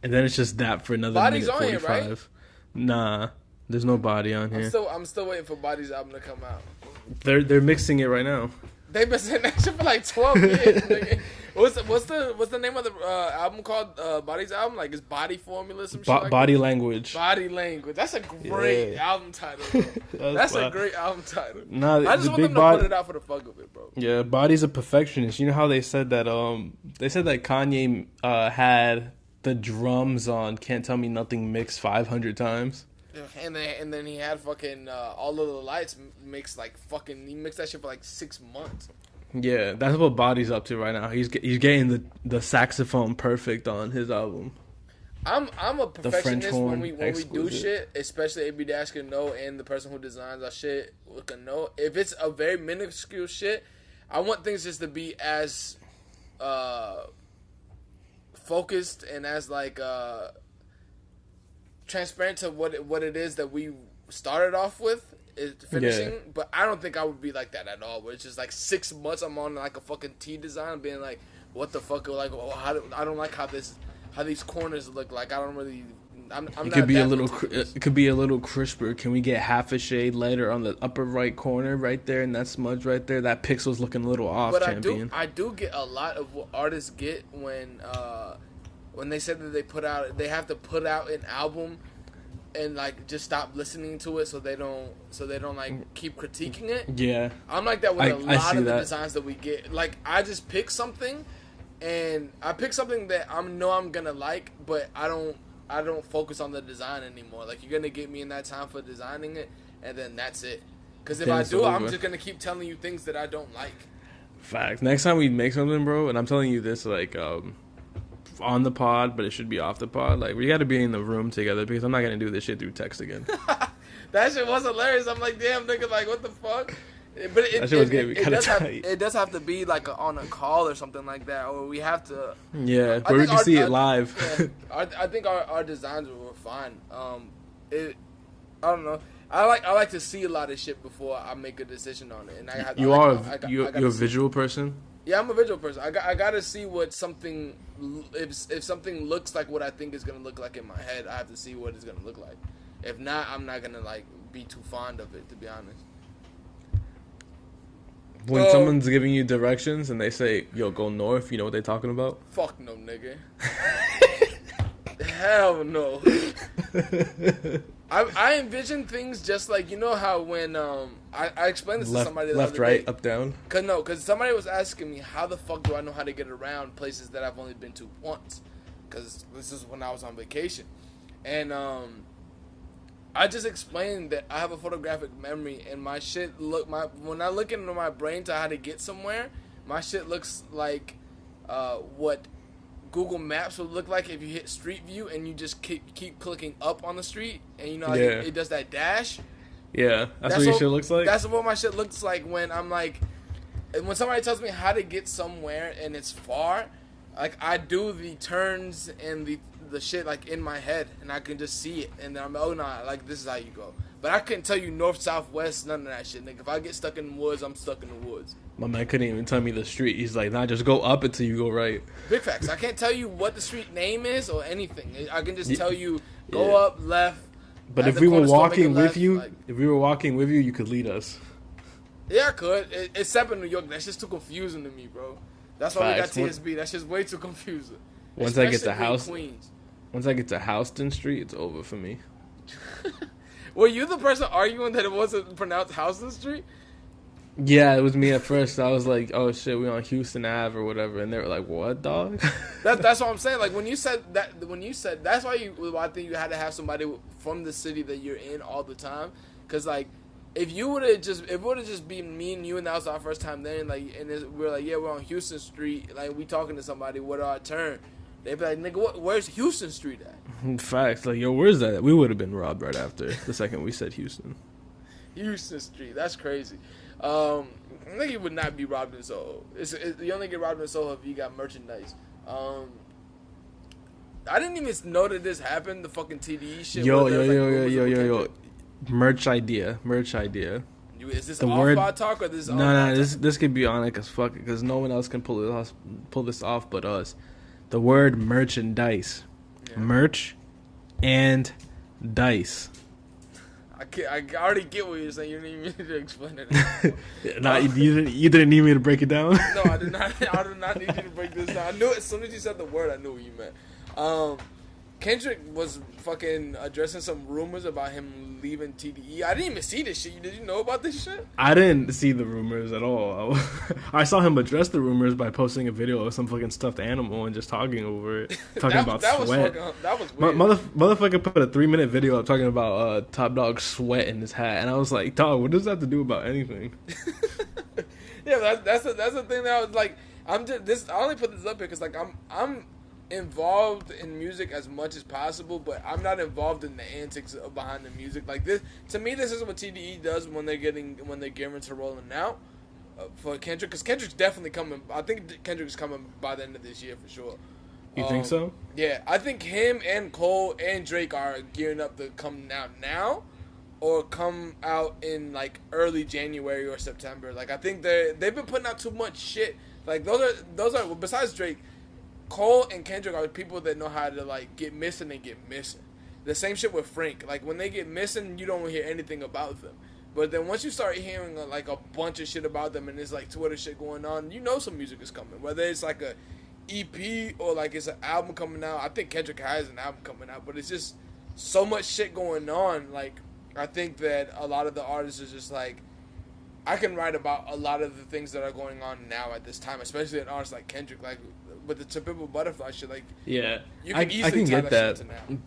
And then it's just that for another Body's minute on here, 45. right? Nah, there's no Body on here. I'm still waiting for Body's album to come out. They're mixing it right now. They've been saying that shit for like 12 years. Nigga. What's the name of the album called? Body's album? Like, it's Body Formula, some shit like Body that? Language. Body Language. That's a great album title, bro. That's a great album title. Nah, I just want them to put it out for the fuck of it, bro. Yeah, Body's a perfectionist. You know how they said that Kanye had the drums on Can't Tell Me Nothing mixed 500 times? And then he had fucking All of the Lights mixed like fucking, he mixed that shit for like 6 months. Yeah, that's what Body's up to right now. He's getting the saxophone perfect on his album. I'm a perfectionist when we exquisite. do shit, especially AB Dash can know, and the person who designs our shit can know. If it's a very minuscule shit, I want things just to be as focused and as like transparent to what it is that we started off with is finishing. Yeah. But I don't think I would be like that at all. Where it's just like 6 months I'm on like a fucking T design, being like, what the fuck? Like, I don't like how these corners look like. I don't really. I'm It not could be that a little. meticulous. It could be a little crisper. Can we get half a shade lighter on the upper right corner, right there, and that smudge right there? That pixel's looking a little off, But champion. I do get a lot of what artists get when they said that they have to put out an album and like just stop listening to it so they don't like keep critiquing it. Yeah, I'm like that with a I lot see of the that. designs that we get. Like, I just pick something, and I pick something that I'm gonna like, but I don't focus on the design anymore. Like, you're gonna get me in that time for designing it, and then that's it. Because if Then I it's do, I'm over. just gonna keep telling you things that I don't like. facts. Next time we make something, bro, and I'm telling you this, like, on the pod, but it should be off the pod. Like, we got to be in the room together because I'm not gonna do this shit through text again. That shit was hilarious. I'm like, damn, nigga, like, what the fuck? But That shit was getting me kinda tight. It does have to be like on a call or something like that, or we have to. Yeah, I where we think can our- see our- it live. Yeah, I think our designs were fine. I don't know. I like to see a lot of shit before I make a decision on it. And You're a gotta see. visual person. Yeah, I'm a visual person. I gotta see what something if something looks like what I think is gonna look like in my head. I have to see what it's gonna look like. If not, I'm not gonna like be too fond of it, to be honest. When someone's giving you directions and they say, "Yo, go north," you know what they're talking about? Fuck no, nigga. Hell no. I envision things just like, you know how when I explained this to somebody the left, other right, day. up, down. Cause somebody was asking me how the fuck do I know how to get around places that I've only been to once, cause this is when I was on vacation, and I just explained that I have a photographic memory and my shit when I look into my brain to how to get somewhere, my shit looks like what Google Maps would look like if you hit Street View and you just keep clicking up on the street, and you know how Yeah. it does that dash. Yeah, that's what your shit looks like? That's what my shit looks like when I'm like, when somebody tells me how to get somewhere and it's far, like I do the turns and the shit like in my head and I can just see it and then I'm like, oh nah, like this is how you go. But I couldn't tell you north, south, west, none of that shit, nigga. If I get stuck in the woods, I'm stuck in the woods. My man couldn't even tell me the street. He's like, nah, just go up until you go right. Big facts. I can't tell you what the street name is or anything. I can just tell you go up, left. But if we were walking with you, you could lead us. Yeah, I could. Except in New York, that's just too confusing to me, bro. That's why Facts. we got TSB. That's just way too confusing. Once I get to Houston Street, it's over for me. Were you the person arguing that it wasn't pronounced Houston Street? Yeah, it was me at first. I was like, "Oh shit, we on Houston Ave or whatever," and they were like, "What, dog?" That's what I'm saying. Like when you said that's why I think you had to have somebody from the city that you're in all the time, because like if it would have just been me and you and that was our first time there, and like we're like, yeah, we're on Houston Street, like we talking to somebody, what do I turn? They'd be like, nigga, where's Houston Street at? Facts, like yo, where's that? We would have been robbed right after the second we said Houston. Houston Street, that's crazy. I think you would not be robbed in Soho. You only get robbed in Soho if you got merchandise. I didn't even know that this happened. The fucking TDE shit. Yo. Merch idea. Is this off-pod talk or this? No. This could be on it as fuck because no one else can pull this off but us. The word merchandise, merch, and dice. I already get what you're saying. You didn't even need to explain it. Nah, you didn't need me to break it down. No, I did not. I did not need you to break this down. I knew as soon as you said the word, I knew what you meant. Kendrick was fucking addressing some rumors about him leaving TDE. I didn't even see this shit. Did you know about this shit? I didn't see the rumors at all. I saw him address the rumors by posting a video of some fucking stuffed animal and just talking over it, talking about sweat. That was weird. Motherfucker put a 3-minute video up talking about Top Dog sweat in his hat, and I was like, dog, what does that have to do about anything? Yeah, that's the thing that I was like. I only put this up here because like I'm involved in music as much as possible, but I'm not involved in the antics behind the music. Like this, to me, this is what TDE does when they're getting to rolling out for Kendrick. Because Kendrick's definitely coming. I think Kendrick's coming by the end of this year for sure. You think so? Yeah, I think him and Cole and Drake are gearing up to come out now, or come out in like early January or September. Like I think they've been putting out too much shit. Like those are besides Drake, Cole and Kendrick are people that know how to like get missing and get missing. The same shit with Frank. Like when they get missing, you don't hear anything about them. But then once you start hearing like a bunch of shit about them and there's like Twitter shit going on, you know some music is coming. Whether it's like a EP or like it's an album coming out. I think Kendrick has an album coming out, but it's just so much shit going on. Like I think that a lot of the artists are just like, I can write about a lot of the things that are going on now at this time, especially an artist like Kendrick, like with the Typical Butterfly shit. Like, yeah, you can easily I can get that. Shit to now.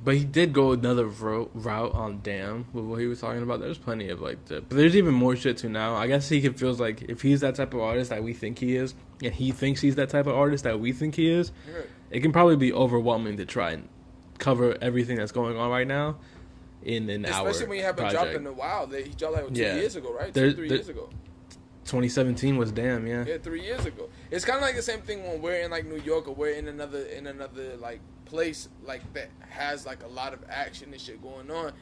But he did go another route on Damn with what he was talking about. There's plenty of like, but there's even more shit too now. I guess he feels like if he's that type of artist that we think he is, and he thinks he's that type of artist that we think he is, it can probably be overwhelming to try and cover everything that's going on right now in an hour. Especially when you haven't dropped in a while. He dropped like 2 years ago, right? 3 years ago. 2017 was Damn, yeah. Yeah, 3 years ago. It's kind of like the same thing when we're in like New York or we're in another like place like that has like a lot of action and shit going on,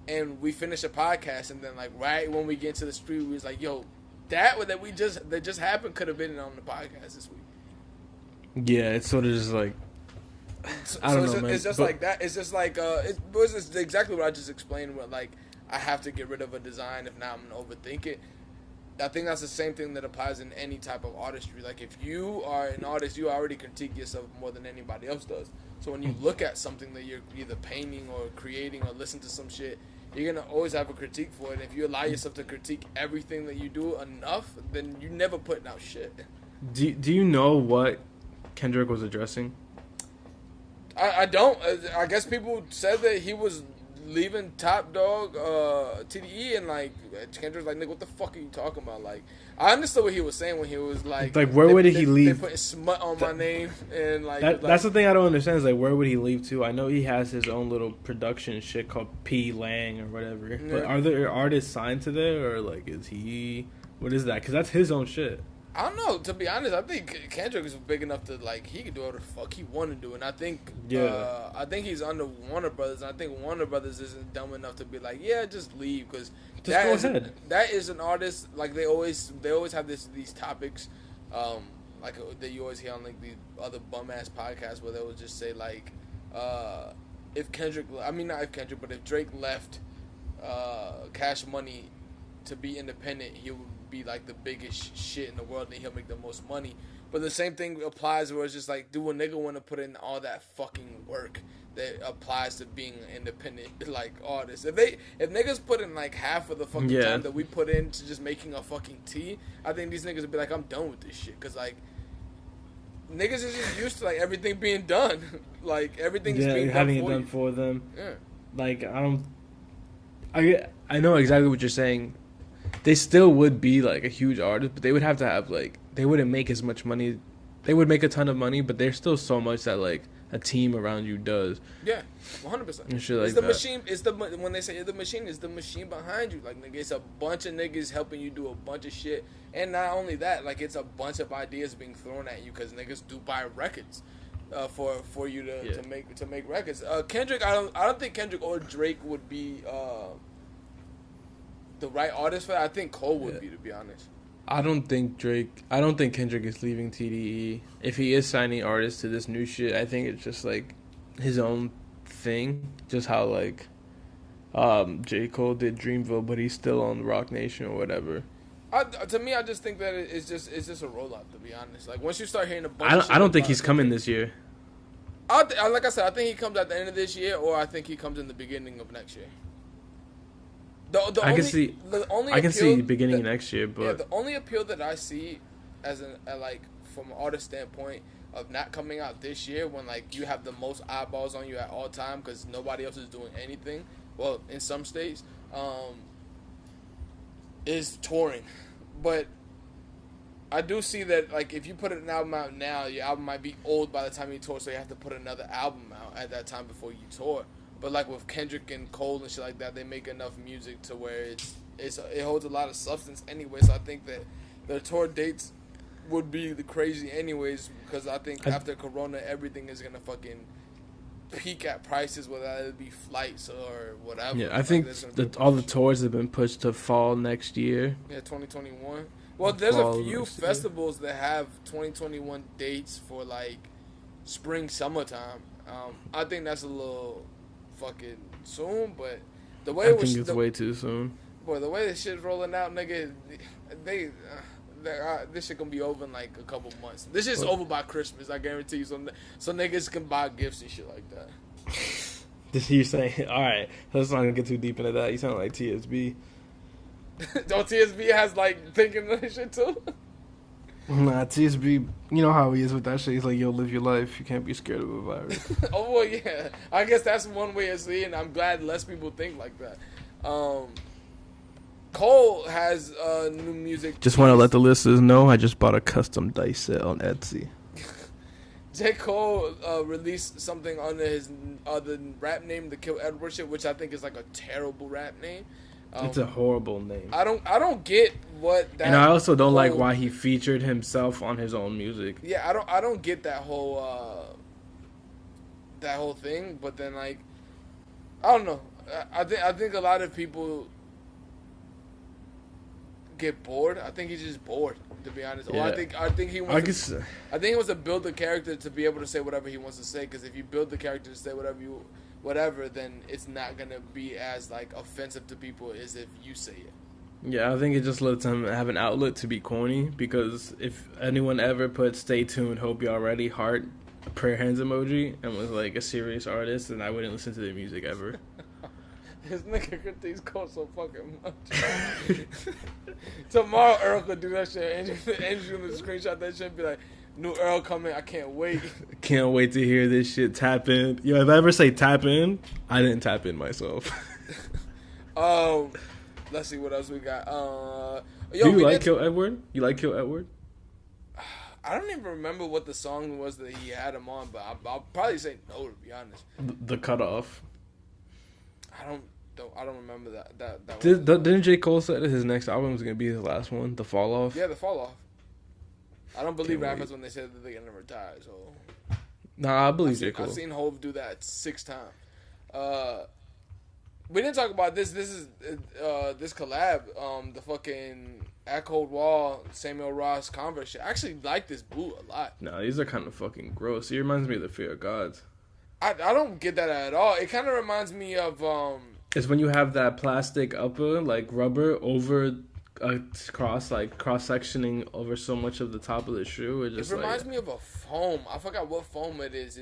and we finish a podcast and then like right when we get into the street, we was like, yo, that just happened could have been on the podcast this week. Yeah, it's sort of just like I don't know, man. It's just like that. It's just like it was just exactly what I just explained. Where like I have to get rid of a design if not I'm gonna overthink it. I think that's the same thing that applies in any type of artistry. Like, if you are an artist, you already critique yourself more than anybody else does. So when you look at something that you're either painting or creating or listen to some shit, you're going to always have a critique for it. And if you allow yourself to critique everything that you do enough, then you're never putting out shit. Do you know what Kendrick was addressing? I don't. I guess people said that he was leaving Top Dog, TDE, and like Kendrick's like, nigga, what the fuck are you talking about? Like, I understood what he was saying when he was like, where would he leave? They put smut on my name, and like, that's the thing I don't understand is like, where would he leave to? I know he has his own little production shit called P Lang or whatever. Yeah. But are there artists signed to there, or like, is he? What is that? Because that's his own shit. I don't know. To be honest, I think Kendrick is big enough to like he can do whatever the fuck he want to do, and I think I think he's under Warner Brothers, and I think Warner Brothers isn't dumb enough to be like, yeah, just leave, because that is an artist. Like they always have these topics, like that you always hear on like these other bum ass podcasts where they will just say like, if Kendrick, I mean not if Kendrick, but if Drake left Cash Money to be independent, he would be like the biggest shit in the world and he'll make the most money. But the same thing applies where it's just like, do a nigga want to put in all that fucking work that applies to being an independent like artist? If niggas put in like half of the fucking time that we put into just making a fucking tea, I think these niggas would be like, I'm done with this shit, because like niggas is just used to like everything being done. Like everything is being having done it done for them. Yeah. Like I know exactly what you're saying. They still would be like a huge artist, but they would have to have like, they wouldn't make as much money. They would make a ton of money, but there's still so much that like a team around you does. Yeah, 100%. And shit like it's the that. machine. It's the when they say it's the machine, it's the machine behind you. Like nigga, it's a bunch of niggas helping you do a bunch of shit, and not only that, like it's a bunch of ideas being thrown at you because niggas do buy records. For you to make records. Kendrick, I don't think Kendrick or Drake would be the right artist for that. I think Cole would be, to be honest. I don't think Kendrick is leaving TDE. If he is signing artists to this new shit, I think it's just like his own thing. Just how like J. Cole did Dreamville, but he's still on Rock Nation or whatever. To me, I just think that it's just a rollout, to be honest. Like once you start hearing a bunch I don't think he's coming this year. Like I said, I think he comes at the end of this year, or I think he comes in the beginning of next year. I can see the beginning of next year, but the only appeal that I see as like from an artist standpoint of not coming out this year, when like you have the most eyeballs on you at all time because nobody else is doing anything. Well, in some states, is touring, but I do see that like if you put an album out now, your album might be old by the time you tour, so you have to put another album out at that time before you tour. But like with Kendrick and Cole and shit like that, they make enough music to where it holds a lot of substance anyway. So I think that their tour dates would be the crazy anyways, because I think after Corona, everything is gonna fucking peak at prices, whether it be flights or whatever. Yeah, I think all the tours have been pushed to fall next year. Yeah, 2021. Well, there's a few festivals that have 2021 dates for like spring, summertime. I think that's a little fucking soon, but the way I think it's way too soon. Boy, the way this shit's rolling out, nigga, this shit gonna be over in like a couple months. This shit's over by Christmas, I guarantee you. So niggas can buy gifts and shit like that. You're saying, all right, let's not gonna get too deep into that. You sound like TSB. Don't TSB has like thinking that shit too? Nah, TSB, you know how he is with that shit. He's like, yo, live your life. You can't be scared of a virus. Oh, well, yeah. I guess that's one way of seeing it. I'm glad less people think like that. Cole has new music. Just want to let the listeners know I just bought a custom dice set on Etsy. J. Cole released something under his other rap name, The Kill Edward shit, which I think is like a terrible rap name. It's a horrible name. I don't get what that. And I also don't like why he featured himself on his own music. Yeah, I don't get that whole thing. But then like, I don't know. I think a lot of people get bored. I think he's just bored, to be honest. Yeah. Or I think he wants. I think he wants to build the character to be able to say whatever he wants to say. Because if you build the character to say whatever, then it's not gonna be as like offensive to people as if you say it. Yeah, I think it just lets him have an outlet to be corny, because if anyone ever put "Stay tuned, hope y'all ready," heart, prayer hands emoji, and was like a serious artist, then I wouldn't listen to their music ever. This nigga critiques Cole so fucking much. Tomorrow Earl could do that shit. Andrew would screenshot that shit and be like, New Earl coming. I can't wait. Can't wait to hear this shit tap in. Yo, if I ever say tap in, I didn't tap in myself. Let's see what else we got. Do you like Kill Edward? You like Kill Edward? I don't even remember what the song was that he had him on, but I'll probably say no, to be honest. The Cutoff. I don't remember that. Didn't J. Cole say that his next album was gonna be his last one, The Fall Off? Yeah, The Fall Off. I don't believe rappers when they said that they're gonna retire. So, nah, I believe J. Cole. I've seen Hov do that 6 times. We didn't talk about this. This is this collab. The fucking At Cold Wall, Samuel Ross Converse shit. I actually like this boot a lot. Nah, these are kind of fucking gross. It reminds me of the Fear of Gods. I don't get that at all. It kind of reminds me of It's when you have that plastic upper, like rubber, over a cross sectioning over so much of the top of the shoe. It reminds me of a foam. I forgot what foam it is.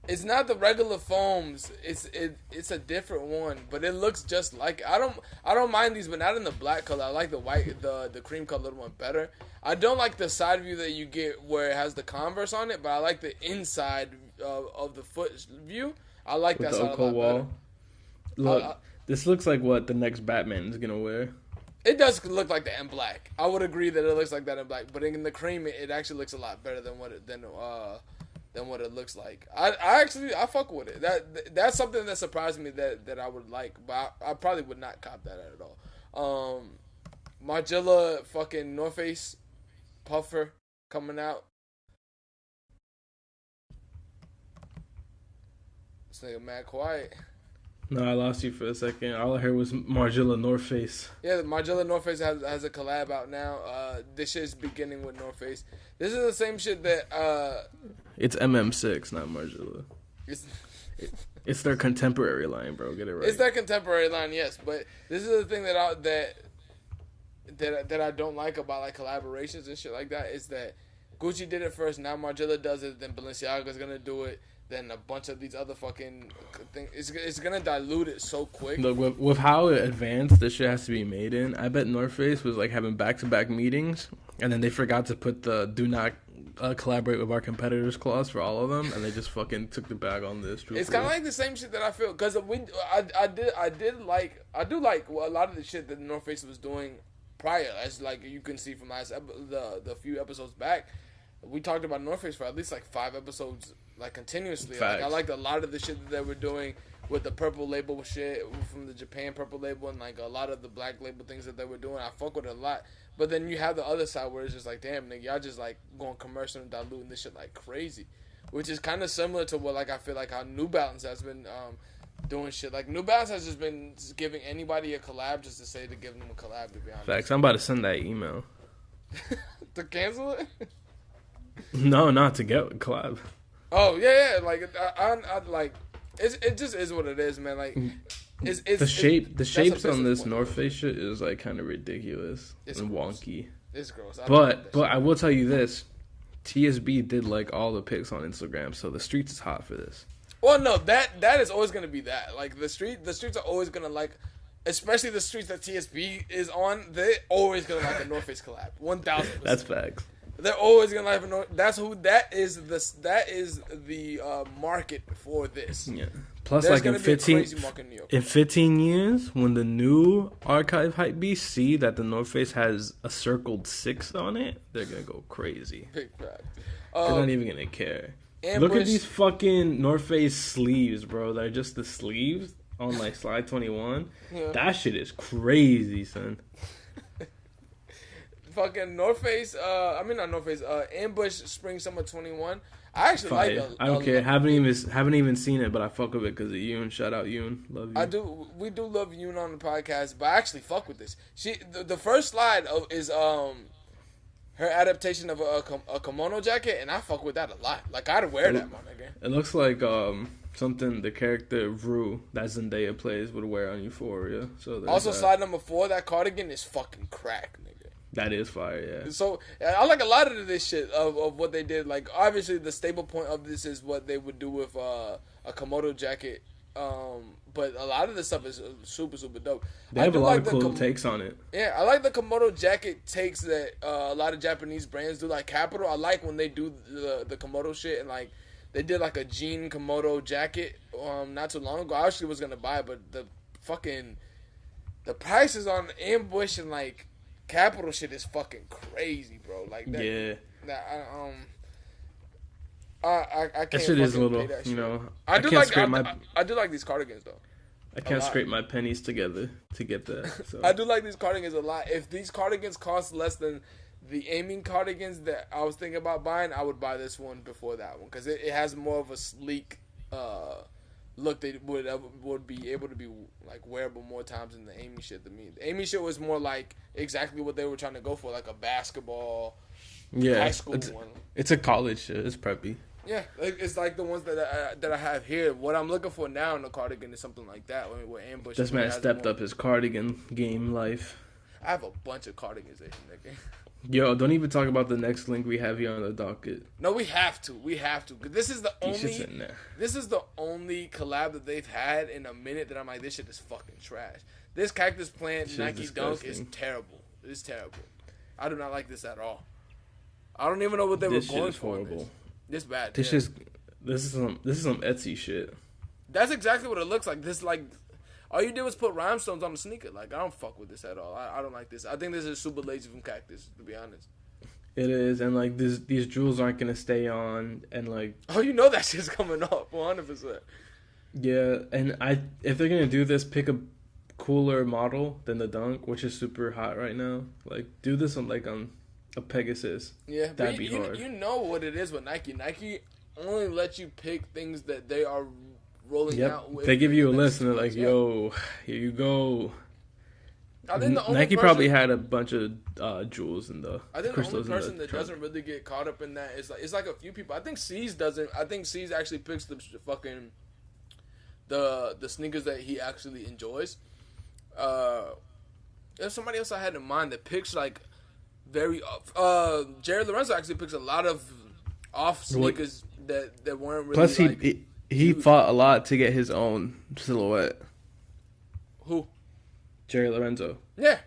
It's not the regular foams. It's a different one, but it looks just like it. I don't mind these, but not in the black color. I like the white, the cream color one better. I don't like the side view that you get where it has the Converse on it, but I like the inside of the foot view. I like that side a lot better. Look, this looks like what the next Batman is gonna wear. It does look like that in black. I would agree that it looks like that in black, but in the cream, it actually looks a lot better than what it looks like. I fuck with it. That's something that surprised me that I would like, but I probably would not cop that at all. Margiela fucking North Face puffer coming out. This nigga mad quiet. No, I lost you for a second. All I heard was Margiela North Face. Yeah, Margiela North Face has a collab out now. This shit's beginning with North Face. This is the same shit that It's MM6, not Margiela. It's their contemporary line, bro. Get it right. It's their contemporary line, yes. But this is the thing that I don't like about like collaborations and shit like that is that Gucci did it first. Now Margiela does it. Then Balenciaga's gonna do it. Then a bunch of these other fucking things. It's gonna dilute it so quick. Look, with how advanced this shit has to be made in, I bet North Face was like having back-to-back meetings, and then they forgot to put the "do not collaborate with our competitors" clause for all of them, and they just fucking took the bag on this. It's kind of like the same shit that I feel because I do like a lot of the shit that North Face was doing prior, as like you can see from the few episodes back. We talked about North Face for at least like 5 episodes, like continuously. Like, I liked a lot of the shit that they were doing with the purple label shit from the Japan purple label, and like a lot of the black label things that they were doing. I fuck with it a lot. But then you have the other side where it's just like, damn, nigga, y'all just like going commercial and diluting this shit like crazy, which is kind of similar to what like I feel like how New Balance has been doing shit. Like New Balance has just been giving anybody a collab just to say to give them a collab. To be honest, facts. I'm about to send that email to cancel it. No, not to get a collab. Oh yeah. Like I like it just is what it is, man. Like it's the shapes on this North Face shit is like kind of ridiculous and gross. Wonky. It's gross. But I will tell you this: TSB did like all the pics on Instagram, so the streets is hot for this. Well, no, that is always gonna be that. Like the streets are always gonna like, especially the streets that TSB is on. They're always gonna like a North Face collab. 1,000%. That's facts. They're always gonna like a North. That is the market for this. Yeah. Plus, there's like in 15 years, when the new archive hype beasts see that the North Face has a circled 6 on it, they're gonna go crazy. Big fact. They're not even gonna care. Look at these fucking North Face sleeves, bro. They're just the sleeves on like slide 21. Yeah. That shit is crazy, son. Fucking North Face, not North Face, Ambush Spring Summer 21. I actually like it. I don't care. Haven't even seen it, but I fuck with it because of Yoon. Shout out Yoon. Love you. We do love Yoon on the podcast, but I actually fuck with this. The first slide is her adaptation of a kimono jacket, and I fuck with that a lot. Like I'd wear that, my nigga. It looks like something the character Rue that Zendaya plays would wear on Euphoria. So also slide number 4, that cardigan is fucking crack, nigga. That is fire, yeah. So I like a lot of this shit of what they did. Like obviously the staple point of this is what they would do with a Komodo jacket But a lot of this stuff is super, super dope. They have a lot of cool takes on it. Yeah, I like the Komodo jacket takes that a lot of Japanese brands do. Like Capital, I like when they do the Komodo shit, and like they did like a jean Komodo jacket not too long ago. I actually was gonna buy it, but the prices on Ambush and like Capital shit is fucking crazy, bro. Like that, yeah. I can't. That shit is a little, you know. I do like these cardigans though. I can't scrape my pennies together to get that. So. I do like these cardigans a lot. If these cardigans cost less than the aiming cardigans that I was thinking about buying, I would buy this one before that one because it has more of a sleek look that would be able to be like wearable more times than the aiming shit to me. The aiming shit was more like exactly what they were trying to go for, like a basketball, high school one. It's a college shit. It's preppy. Yeah, it's like the ones that I have here. What I'm looking for now in the cardigan is something like that. Where Ambush. This man stepped up his cardigan game life. I have a bunch of cardigans in that game. Yo, don't even talk about the next link we have here on the docket. No, we have to. This is the only collab that they've had in a minute that I'm like, this shit is fucking trash. This cactus plant Nike Dunk is terrible. It's terrible. I do not like this at all. I don't even know what they were going for. Horrible. This bad. This is some Etsy shit. That's exactly what it looks like. This like. All you did was put rhinestones on the sneaker. Like, I don't fuck with this at all. I don't like this. I think this is super lazy from Cactus, to be honest. It is, and, like, these jewels aren't going to stay on, and, like... Oh, you know that shit's coming off, 100%. Yeah, and if they're going to do this, pick a cooler model than the Dunk, which is super hot right now. Like, do this on a Pegasus. Yeah, that'd be hard. You know what it is with Nike. Nike only lets you pick things that they are... rolling out with. They give you a list and they're like, yo, here you go. I think the only Nike probably had a bunch of jewels in the I think the only person that doesn't really get caught up in that is like, it's like a few people. I think C's doesn't. I think C's actually picks the fucking the sneakers that he actually enjoys. There's somebody else I had in mind that picks like very Jared Lorenzo actually picks a lot of off sneakers that weren't really. Plus he fought a lot to get his own silhouette. Who? Jerry Lorenzo. Yeah.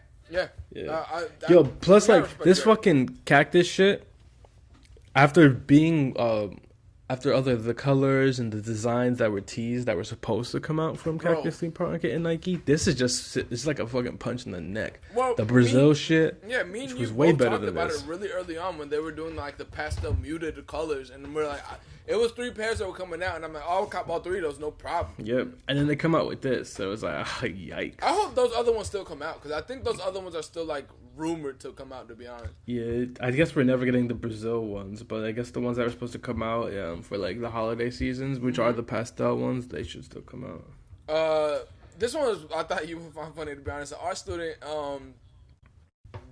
Yo, plus like this fucking cactus shit. After being after the colors and the designs that were teased that were supposed to come out from Cactus Theme Market and Nike, this is just it's like a fucking punch in the neck. Well, the Brazil shit. Yeah, me and you was way better talked than about this. it really early on when they were doing like the pastel muted colors, and we're like, it was 3 pairs that were coming out, and I'm like, I'll cop all 3 of those, no problem. Yep, and then they come out with this, so it was like, yikes. I hope those other ones still come out because I think those other ones are still like rumored to come out. To be honest. Yeah, I guess we're never getting the Brazil ones, but I guess the ones that were supposed to come out for like the holiday seasons, which are the pastel ones, they should still come out. This one was, I thought you would find funny, to be honest. Our student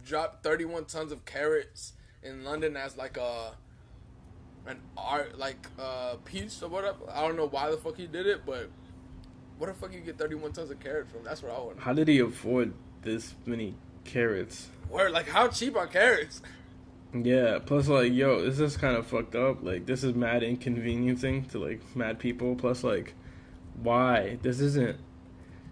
dropped 31 tons of carrots in London as like an art piece or whatever. I don't know why the fuck he did it, but where the fuck you get 31 tons of carrots from? That's what I want. How did he afford this many carrots? Where, like, how cheap are carrots? Yeah, plus, like, yo, this is kind of fucked up. Like, this is mad inconveniencing to, like, mad people. Plus, like, why? This isn't...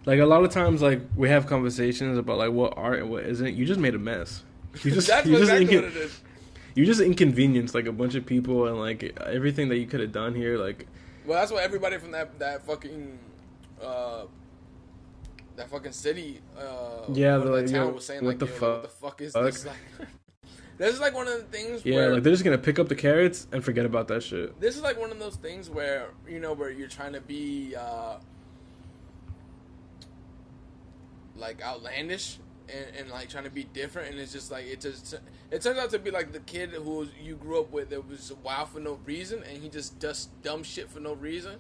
Like, a lot of times, like, we have conversations about, like, what art and what isn't. You just made a mess. That's exactly what it is. You just inconvenienced, like, a bunch of people and, like, everything that you could have done here, like... Well, that's what everybody from that fucking... that fucking city, like, town was saying, what like, what the fuck is this? Like, this is like one of the things where... like, they're just gonna pick up the carrots and forget about that shit. This is like one of those things where, where you're trying to be, like, outlandish and like, trying to be different, and it's just, like, it turns out to be, like, the kid who you grew up with that was wild for no reason, and he just does dumb shit for no reason.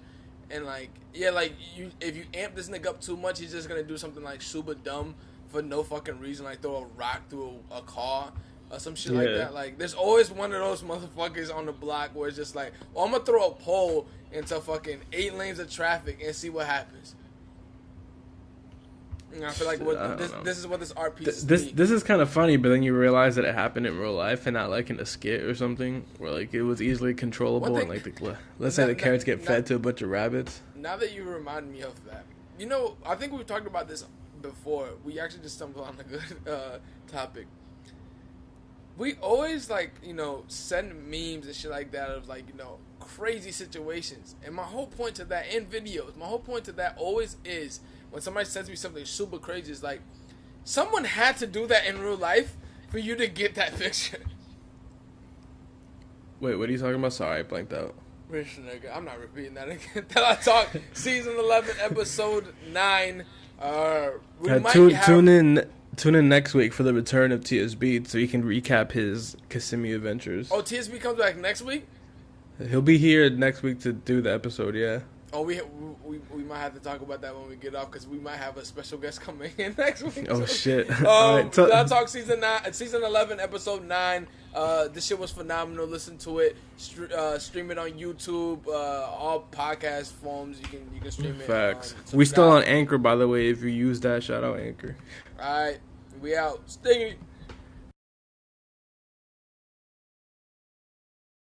And, like, yeah, like, if you amp this nigga up too much, he's just gonna do something, like, super dumb for no fucking reason, like throw a rock through a car or some shit like that. Like, there's always one of those motherfuckers on the block where it's just like, I'm gonna throw a pole into fucking 8 lanes of traffic and see what happens. And I feel like this is what this art piece is. This is kind of funny, but then you realize that it happened in real life and not like in a skit or something where like it was easily controllable and like let's say the carrots get fed to a bunch of rabbits. now that you remind me of that, you know, I think we've talked about this before. We actually just stumbled on a good topic. We always, like, you know, send memes and shit like that of, like, you know, crazy situations. And my whole point to that, in videos, my whole point to that always is, when somebody sends me something super crazy, is like, someone had to do that in real life for you to get that picture. Wait, what are you talking about? Sorry, I blanked out. Rich nigga, I'm not repeating that again. Telatalk, season 11, episode 9. Tune in next week for the return of TSB so he can recap his Kissimmee adventures. Oh, TSB comes back next week? He'll be here next week to do the episode, yeah. Oh, we might have to talk about that when we get off, because we might have a special guest coming in next week. Oh, shit. Telatalk season 11, episode 9. This shit was phenomenal. Listen to it. Stream it on YouTube. All podcast forms. You can stream it. Facts. We still on Anchor, by the way. If you use that, shout out Anchor. All right, we out. Stingy.